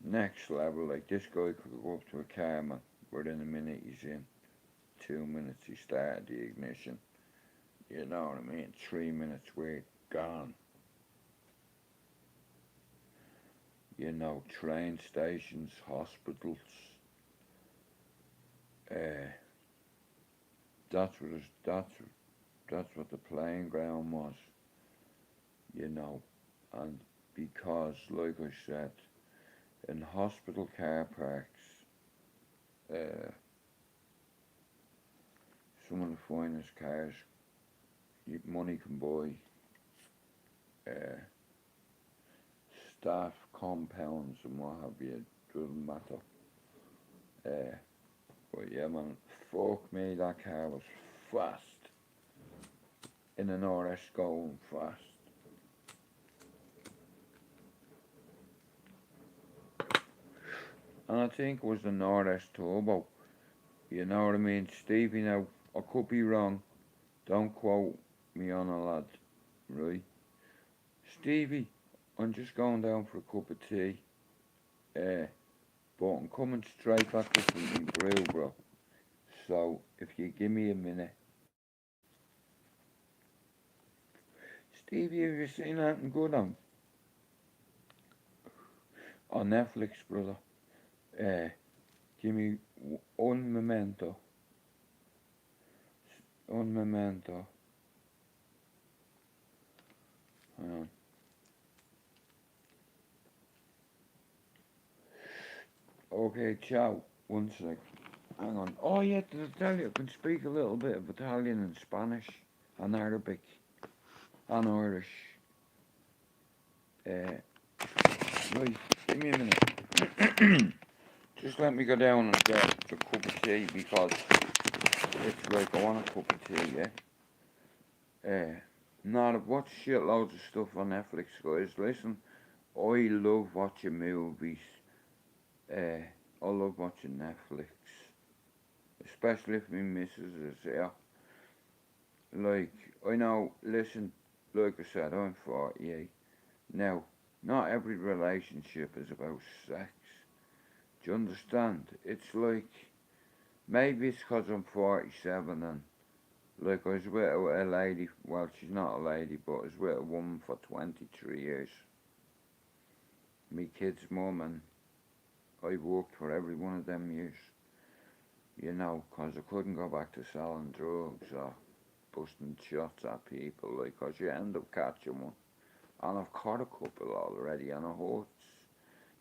next level. Like, this guy could go up to a car, man. Within a minute he's in. 2 minutes he started the ignition. You know what I mean? 3 minutes we're gone. You know, train stations, hospitals. That's what the playing ground was. You know, and because, like I said, in hospital car parks, some of the finest cars money can buy, uh, staff compounds and what have you, doesn't matter. But yeah, man, fuck me, that car was fast. In an RS going fast. And I think it was an RS Turbo. You know what I mean? Stevie, now, I could be wrong. Don't quote me on a lad, right? Stevie, I'm just going down for a cup of tea. But I'm coming straight back up with my brew, bro. So if you give me a minute. Stevie, have you seen anything good on Netflix, brother? Give me un momento. Un momento. Hang on. Okay, ciao. One sec. Hang on. Oh yeah, did I tell you I can speak a little bit of Italian and Spanish and Arabic and Irish. Right, give me a minute. Just let me go down and get a cup of tea because it's like I want a cup of tea, yeah? Now I've watched shitloads of stuff on Netflix, guys. Listen, I love watching movies. I love watching Netflix. Especially if my missus is here. Like, I know, listen, like I said, I'm 48. Now, not every relationship is about sex. Do you understand? It's like, maybe it's 'cause I'm 47 and, like, I was with a lady, well, she's not a lady, but I was with a woman for 23 years. Me kid's mum, and I worked for every one of them years. You know, 'cause I couldn't go back to selling drugs or busting shots at people, like, 'cause you end up catching one. And I've caught a couple already, and it hurts.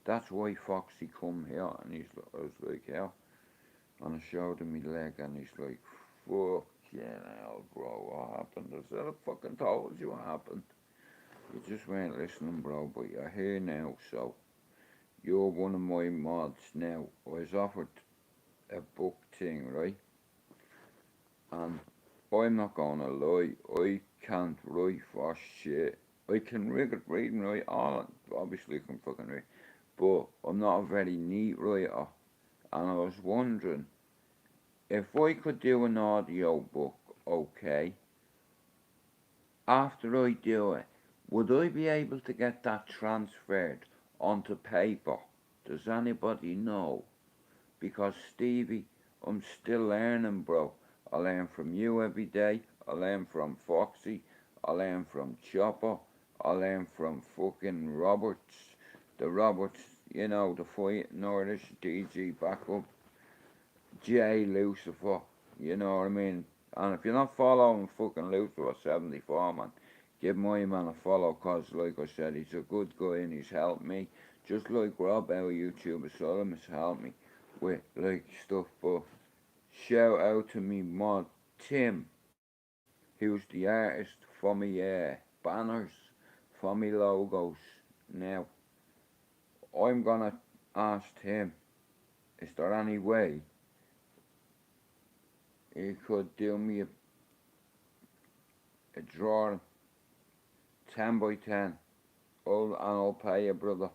That's why Foxy come here, and I was like, yeah. And I showed him my leg, and he's like, fucking hell, bro, what happened? I said, I fucking told you what happened. You just weren't listening, bro, but you're here now, so you're one of my mods now. I was offered a book thing, right? And I'm not gonna lie, I can't write for shit. I can read and write, all obviously I can fucking read, but I'm not a very neat writer. And I was wondering if I could do an audio book, okay, after I do it, would I be able to get that transferred onto paper? Does anybody know? Because Stevie, I'm still learning, bro. I learn from you every day. I learn from Foxy. I learn from Chopper. I learn from fucking Roberts. The Roberts, you know, the fight Nordish DG backup. J Lucifer, you know what I mean? And if you're not following fucking Lucifer 74, man, give my man a follow, cause like I said, he's a good guy and he's helped me. Just like Rob, our YouTuber Solomon, has helped me with like stuff. But shout out to me mod Tim, who's the artist for me banners, for me logos. Now, I'm gonna ask him, is there any way he could do me a drawing 10 by 10. And I'll pay you, brother.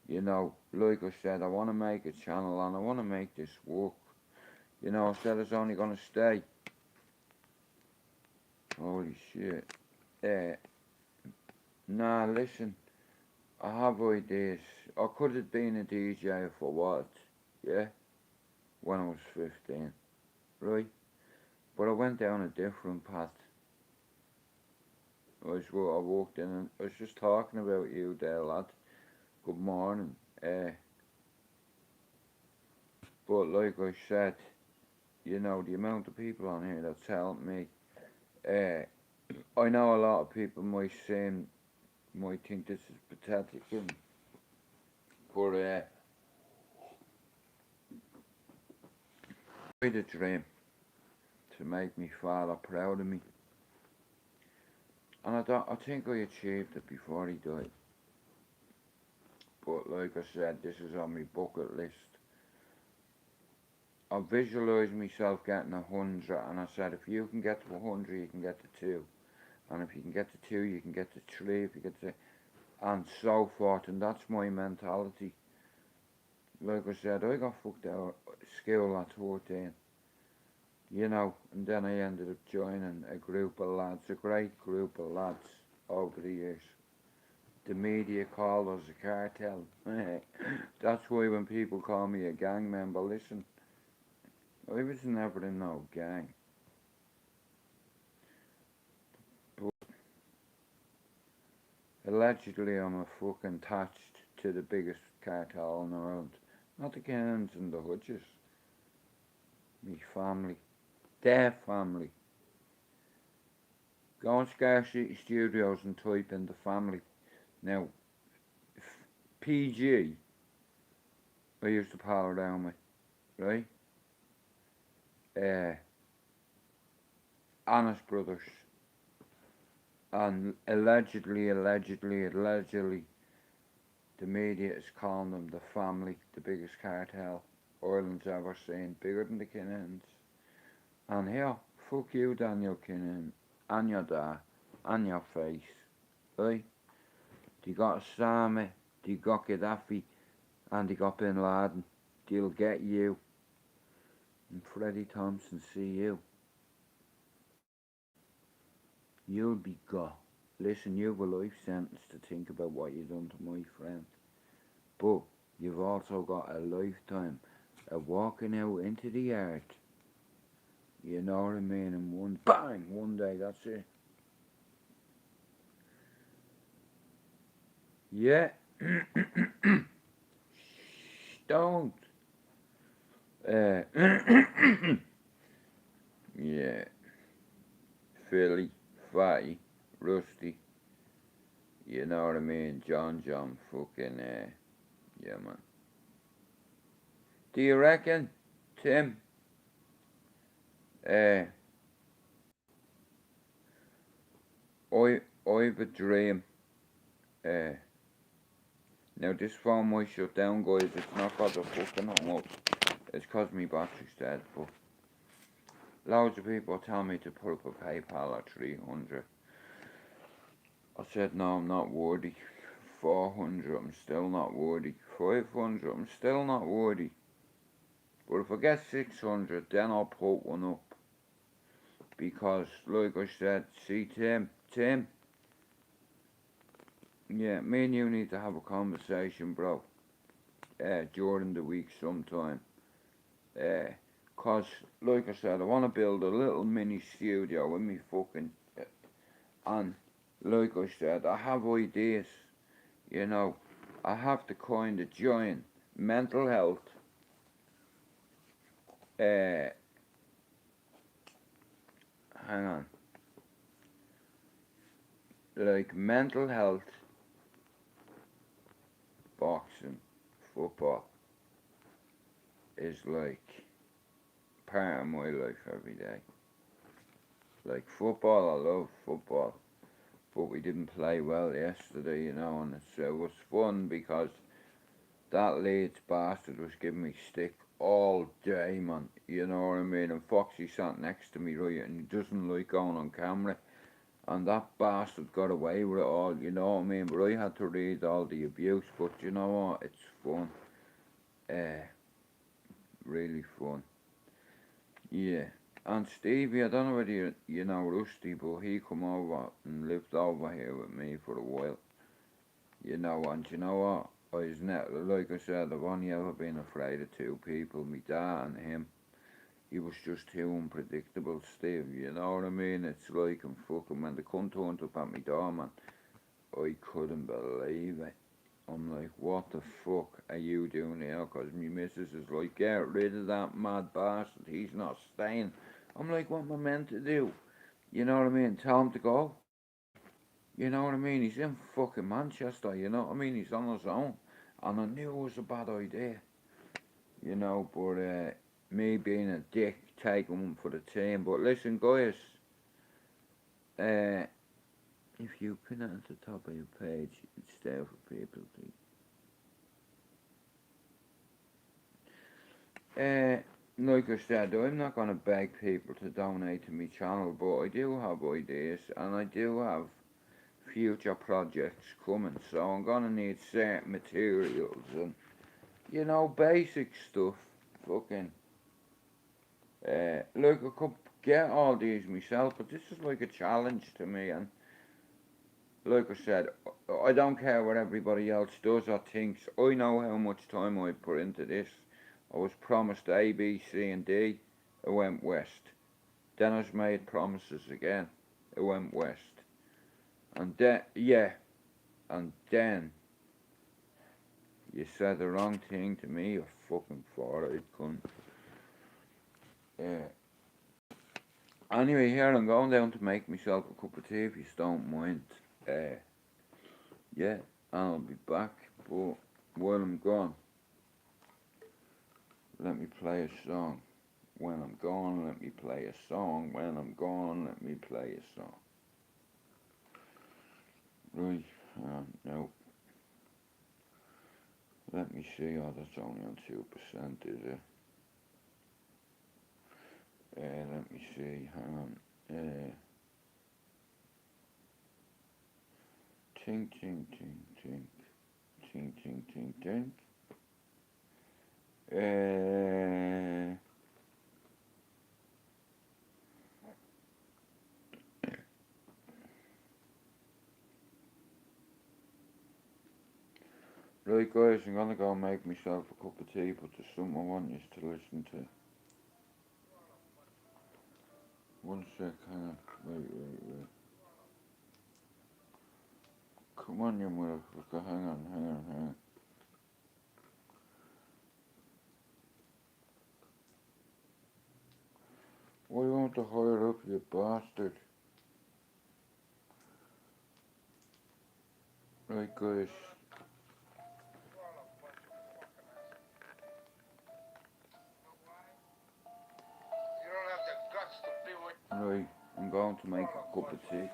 You know, like I said, I want to make a channel and I want to make this work. You know, I said it's only going to stay. Holy shit. Nah, listen, I have ideas. I could have been a DJ for what? Yeah? When I was 15. Right? But I went down a different path. I walked in and I was just talking about you there, lad. Good morning. But like I said, you know, the amount of people on here that's helped me. I know a lot of people might think this is pathetic, but I had a dream to make me father proud of me, and I think I achieved it before he died. But like I said, this is on my bucket list. I visualised myself getting 100, and I said, if you can get to 100, you can get to 2. And if you can get to 2, you can get to 3. If you get to, and so forth. And that's my mentality. Like I said, I got fucked out of school at 14. You know, and then I ended up joining a group of lads, a great group of lads over the years. the media call us a cartel. That's why when people call me a gang member, listen, I was never in no gang. But allegedly I'm a fucking attached to the biggest cartel in the world. Not the Kennans and the Hudges. Me family. Their family. Go on Scar City Studios and type in the family. Now, PG, I used to pal around with, right? Honest Brothers. And allegedly, the media is calling them the family, the biggest cartel Ireland's ever seen, bigger than the Kinnans. And here, fuck you, Daniel Kinnan, and your dad, and your face, right? They got Osama, they got Gaddafi, and they got Bin Laden. They'll get you. And Freddie Thompson see you. You'll be got. Listen, you've a life sentence to think about what you've done to my friend. But you've also got a lifetime of walking out into the yard. You know what I mean? And one bang, one day, that's it. Yeah. Don't. Yeah. Philly, Fatty, Rusty. You know what I mean? John, fucking, yeah, man. Do you reckon, Tim? I've a dream. Now this phone might shut down, guys. It's not cause I fucking hung up. It's cause my battery's dead. But loads of people tell me to put up a PayPal at 300. I said no, I'm not worthy. 400, I'm still not worthy. 500, I'm still not worthy. But if I get 600, then I'll put one up. Because, like I said, see Tim, yeah, me and you need to have a conversation, bro. During the week sometime. Cause, like I said, I want to build a little mini studio with me fucking... and, like I said, I have ideas. You know, I have to kind of join mental health. Hang on. Like mental health, boxing, football is like part of my life every day. Like football, I love football, but we didn't play well yesterday, you know, and it was fun because that Leeds bastard was giving me stick all day, man. You know what I mean? And Foxy sat next to me, right, and he doesn't like going on camera. And that bastard got away with it all, you know what I mean? But I had to read all the abuse, but you know what? It's fun. Really fun. Yeah. And Stevie, I don't know whether you know Rusty, but he come over and lived over here with me for a while. You know, and you know what? I was like I said, I've only ever been afraid of two people, me dad and him. He was just too unpredictable, Steve, you know what I mean? It's like I'm fucking, when the cunt turned up at my door, man, I couldn't believe it. I'm like, what the fuck are you doing here? Because me missus is like, get rid of that mad bastard, he's not staying. I'm like, what am I meant to do? You know what I mean? Tell him to go. You know what I mean? He's in fucking Manchester, you know what I mean? He's on his own. And I knew it was a bad idea. You know, but me being a dick, taking one for the team. But listen, guys, if you pin it at the top of your page, it's there for people to... like I said, I'm not going to beg people to donate to my channel, but I do have ideas, and I do have future projects coming, so I'm going to need certain materials and, you know, basic stuff. Fucking... look, I could get all these myself, but this is like a challenge to me, and like I said, I don't care what everybody else does or thinks. I know how much time I put into this. I was promised A, B, C, and D. It went west. Then I was made promises again. It went west. And then, yeah, and then you said the wrong thing to me, you fucking forehead cunt. Yeah. Anyway, here I'm going down to make myself a cup of tea if you don't mind. Yeah, and I'll be back, but while I'm gone, let me play a song. When I'm gone, let me play a song. When I'm gone, let me play a song. Right, no. Let me see, oh, that's only on 2%, is it? Let me see, hang on. Tink, tink, tink, tink. Tink, tink, tink, tink. Right guys, I'm gonna go make myself a cup of tea, but there's something I want you to listen to. One sec, hang on. Wait. Come on, you motherfucker, hang on. Why won't you hire up, you bastard? Right guys. Right, I'm going to make a cup of tea.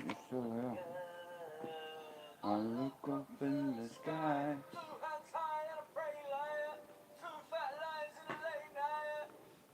you're still there. I look up in the sky. Two hands high and I pray like two fat lions in the late night.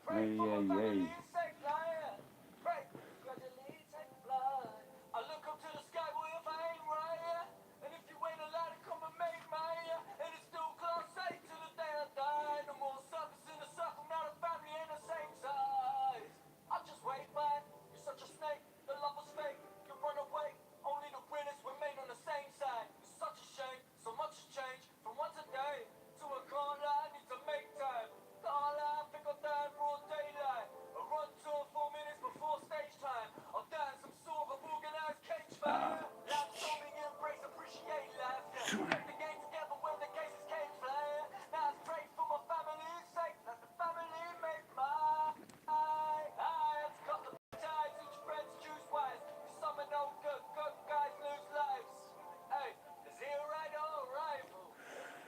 Pray for my family's sake like pray, gradually take flight. I look up to the sky, boy, if I ain't right. And if you ain't allowed to come and make mine, and it's still class 8 till the day I die. No more circus in the circle, now the family ain't the same size. I just wait back, you're such a snake, the love was fake, you run away. Only the winners remain on the same side. It's such a shame, so much has changed from one today to a can't lie, I need to make time. Can't lie, I think I'll die in broad daylight. I run 2 or 4 minutes before stage time. I'll die in some sort of organized cage fight. Life told me embrace, appreciate life. Yeah, take the game together when the cases came flying. Now I pray for my family's sake, let the family make mine. I have to cut the ties, each friend choose wise. Cause some are no good, good guys lose lives. Hey, is he a rider or a rival?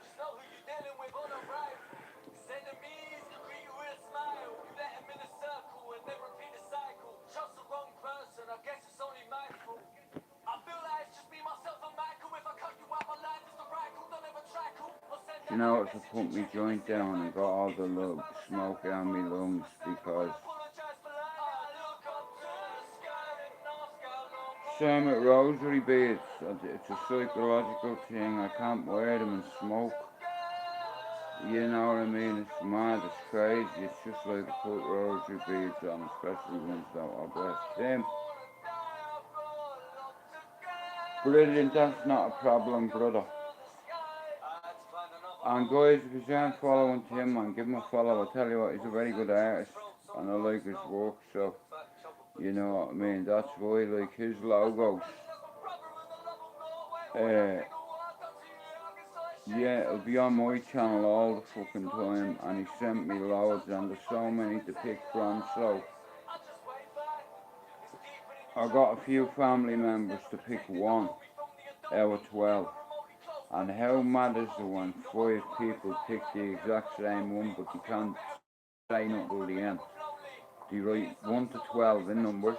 Just know who you're dealing with on arrival. Cause enemies can greet you with a smile. You let them in a circle and then repeat the cycle. Trust the wrong person, I guess it's only my fault. I feel like it's just me, myself and Michael. If I cut you out my life, it's the right call, don't ever try call. I'll send Do you know what? To put me joint down and got all the smoke out my lungs because same with rosary beads. It's a psychological thing. I can't wear them and smoke. You know what I mean? It's mad, it's crazy. It's just like I put rosary beads on, especially ones that are blessed him. Brilliant, that's not a problem, brother. And guys, if you aren't following Tim, man, give him a follow. I tell you what, he's a very good artist, and I like his work, so, you know what I mean, that's why, like, his logos, yeah, it'll be on my channel all the fucking time, and he sent me loads, and there's so many to pick from, so, I got a few family members to pick one out of 12. And how mad is it when 5 people pick the exact same one, but they can't say nothing till the end? They write 1 to 12 in numbers.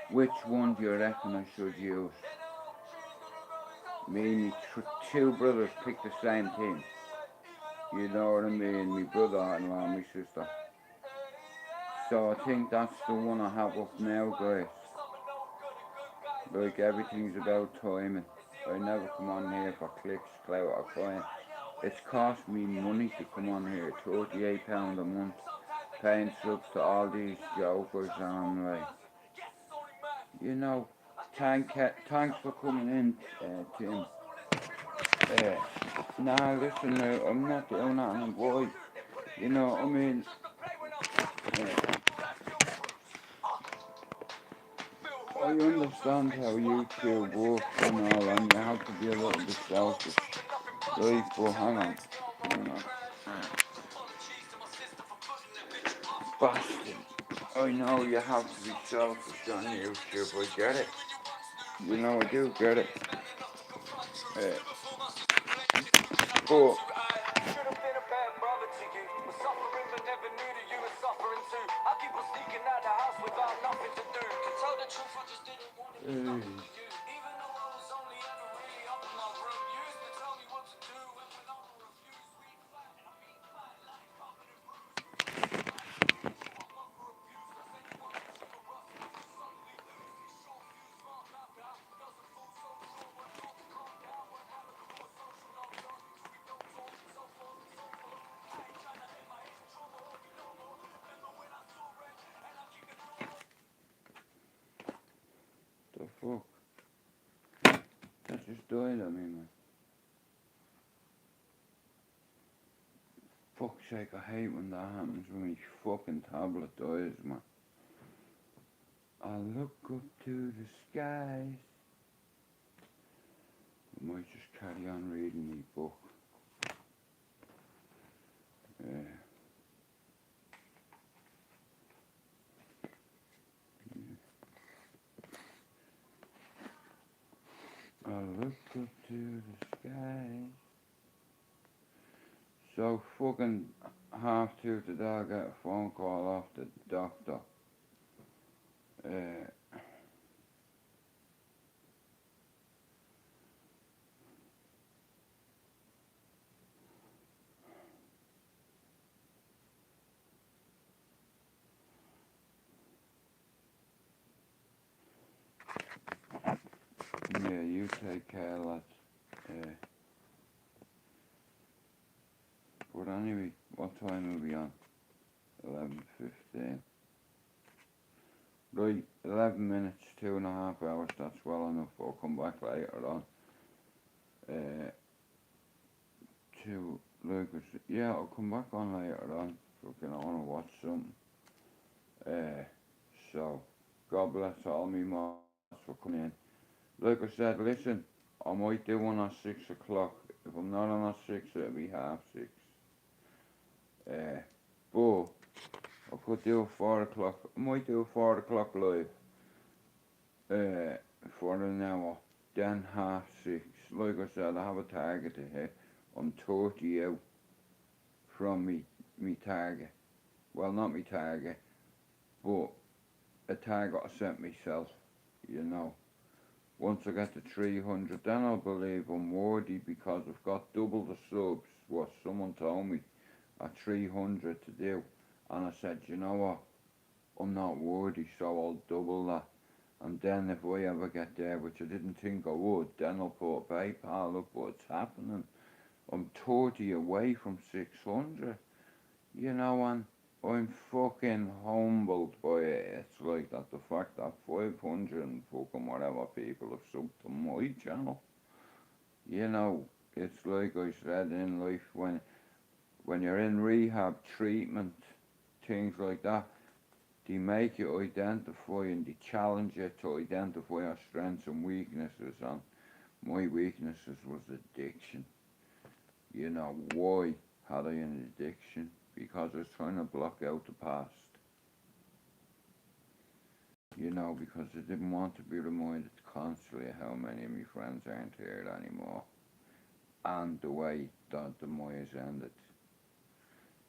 Which one do you reckon I should use? Me and me 2 brothers pick the same thing. You know what I mean? My brother-in-law and my sister. So I think that's the one I have up now, guys. Like, everything's about timing. I never come on here for clicks, clout or coin. It's cost me money to come on here, £38 a month, paying subs to all these jokers, and I'm like, you know, thanks for coming in, Tim. Nah, listen now, I'm not doing that, boy. You know what I mean? I understand how YouTube works and all, and you have to be a little bit selfish. Right, but hang on. Bastard. I know you have to be selfish on YouTube, I get it. You know, I do get it. But the fuck? That just died on me, man. Fuck's sake, I hate when that happens when my fucking tablet dies, man. I look up to the skies. I might just carry on reading my book. I look up to the skies. So fucking 2:30 today, I get a phone call off the doctor. Yeah, you take care, lads. But anyway, what time will we on? 11:15. Right, 11 minutes, 2.5 hours, that's well enough. I'll come back later on. To Lucas, yeah, I'll come back on later on. Fucking, I wanna watch something. So, God bless all me mods for coming in. Like I said, listen, I might do one at 6 o'clock. If I'm not on at 6, it'll be 6:30. But I could do a 4 o'clock. I might do a 4 o'clock live. For an hour. Then 6:30. Like I said, I have a target to hit. I'm 30 out from me target. Well, not me target, but a target I set myself, you know. Once I get to 300, then I'll believe I'm worthy because I've got double the subs, what someone told me, at 300 to do. And I said, you know what, I'm not worthy, so I'll double that. And then if I ever get there, which I didn't think I would, then I'll put PayPal up, what's happening. I'm 30 away from 600, you know, and I'm fucking humbled by it. It's like that, the fact that 500 and fucking whatever people have subbed to my channel. You know, it's like I said in life, when you're in rehab, treatment, things like that, they make you identify and they challenge you to identify your strengths and weaknesses. And my weaknesses was addiction. You know, why had I an addiction? Because I was trying to block out the past. You know, because I didn't want to be reminded constantly of how many of my friends aren't here anymore. And the way that the Moyes ended.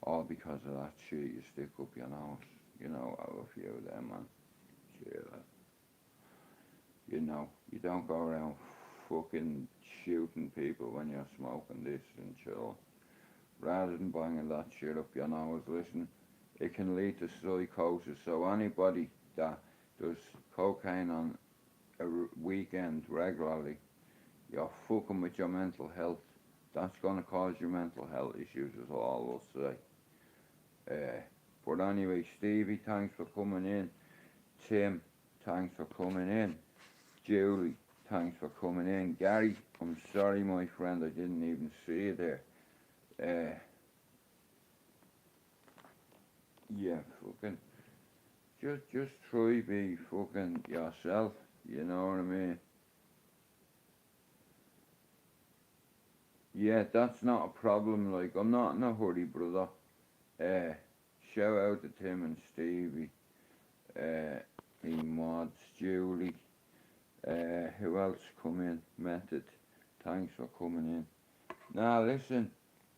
All because of that shit you stick up your nose. You know, I have a few of them, man. Shit. You know, you don't go around fucking shooting people when you're smoking this and chill. Rather than banging that shit up your nose, listen, it can lead to psychosis. So anybody that does cocaine on a weekend regularly, you're fucking with your mental health. That's gonna cause you mental health issues, is all I'll say. But anyway, Stevie, thanks for coming in. Tim, thanks for coming in. Julie, thanks for coming in. Gary, I'm sorry, my friend, I didn't even see you there. Yeah, fucking, just try be fucking yourself. You know what I mean? Yeah, that's not a problem. Like, I'm not in a hurry, brother. Uh, Shout out to Tim and Stevie. Me mods, Julie. Who else come in? Method. Thanks for coming in. Now listen,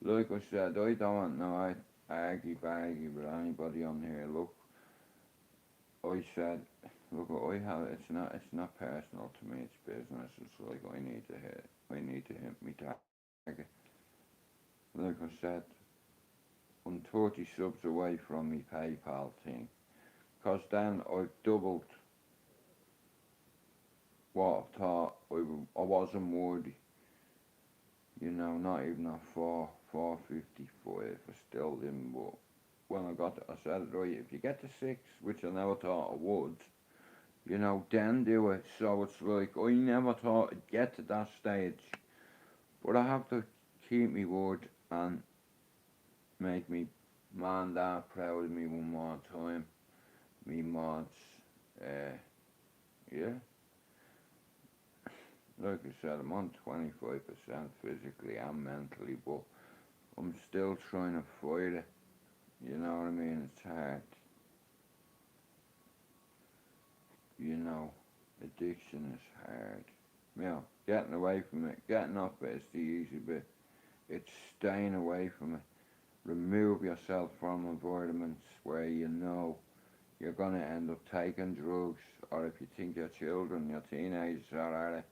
like I said, I don't want no aggy baggy with anybody on here. Look, I said, look, it's not personal to me. It's business. It's like I need to hit me target. Like I said, I'm 30 subs away from me PayPal thing. Cause then I've doubled what I thought I wasn't worthy. You know, not even at 455, I still didn't, but when I got it, I said, right, if you get to 6, which I never thought I would, you know, then do it. So it's like, I never thought I'd get to that stage, but I have to keep me word and make me man dad proud of me one more time. Me mods, yeah. Like I said, I'm on 25% physically and mentally, but I'm still trying to fight it. You know what I mean? It's hard. You know, addiction is hard. You know, getting away from it, getting off it is the easy bit. It's staying away from it. Remove yourself from environments where you know you're gonna end up taking drugs, or if you think your children, your teenagers are at it,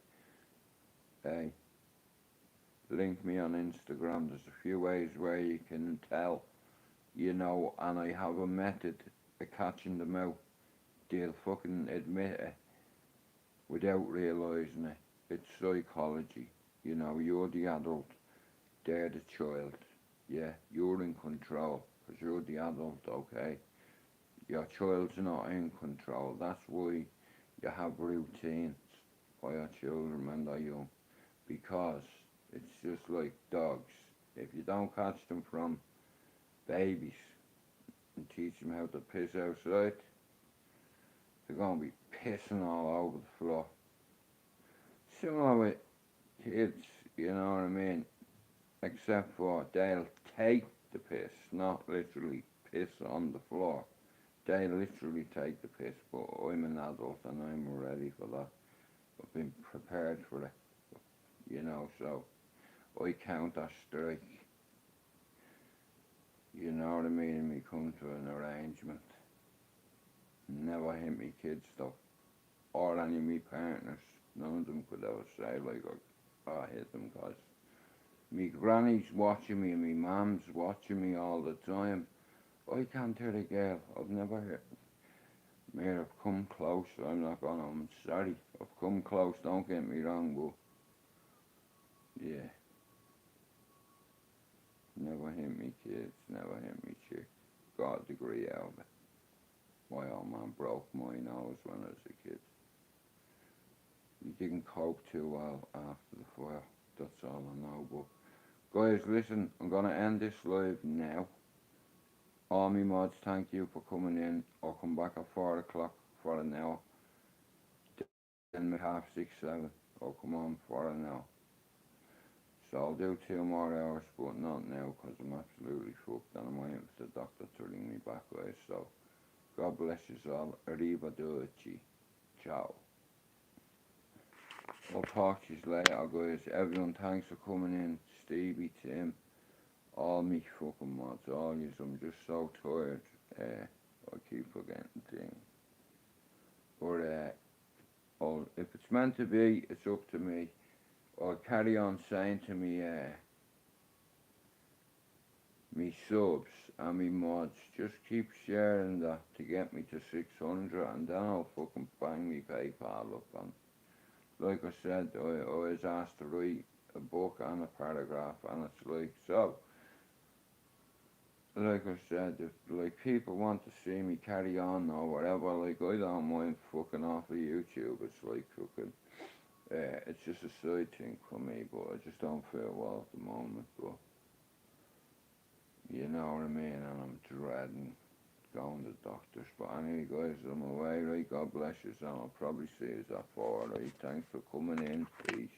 hey, link me on Instagram. There's a few ways where you can tell, you know, and I have a method of catching them out. They'll fucking admit it without realising it. it's psychology. You know, you're the adult, they're the child. Yeah, you're in control because you're the adult, okay? Your child's not in control. That's why you have routines for your children when they're young because it's just like dogs. If you don't catch them from babies and teach them how to piss outside, they're going to be pissing all over the floor. Similar with kids, you know what I mean? Except for they'll take the piss, not literally piss on the floor. They literally take the piss, but I'm an adult and I'm ready for that. I've been prepared for it, you know, so I counter strike, you know what I mean, and we come to an arrangement. Never hit me kids though, or any of me partners. None of them could ever say like I hit them cause me granny's watching me and me mum's watching me all the time. I can't hit a girl. I've never hit. Mate, I've come close. I'm not gonna. I'm sorry. I've come close. Don't get me wrong, but yeah, never hit me kids. Never hit me chick. Got a degree out of it. My old man broke my nose when I was a kid. He didn't cope too well after the fire. That's all I know. But guys, listen. I'm gonna end this live now. All me mods, thank you for coming in. I'll come back at 4 o'clock for an hour. Then maybe half 6, 7. I'll come on for an hour. So I'll do 2 more hours, but not now because I'm absolutely fucked and I'm waiting for the doctor to ring me back, guys. So God bless you all. Arrivederci. Ciao. I'll talk to you later, guys. Everyone, thanks for coming in. Stevie, Tim, all me fucking mods, all yous. I'm just so tired. I keep forgetting things. But if it's meant to be, it's up to me. I'll carry on saying to me subs and me mods, just keep sharing that to get me to 600 and then I'll fucking bang me PayPal up. And like I said, I was asked to write a book and a paragraph and it's like, so, like I said, if like people want to see me carry on or whatever, like I don't mind fucking off of YouTube. It's like fucking, it's just a side thing for me, but I just don't feel well at the moment. But you know what I mean, and I'm dreading going to doctors. But anyway, guys, I'm away, right? God bless you, and I'll probably see you at 4, right? Thanks for coming in. Peace.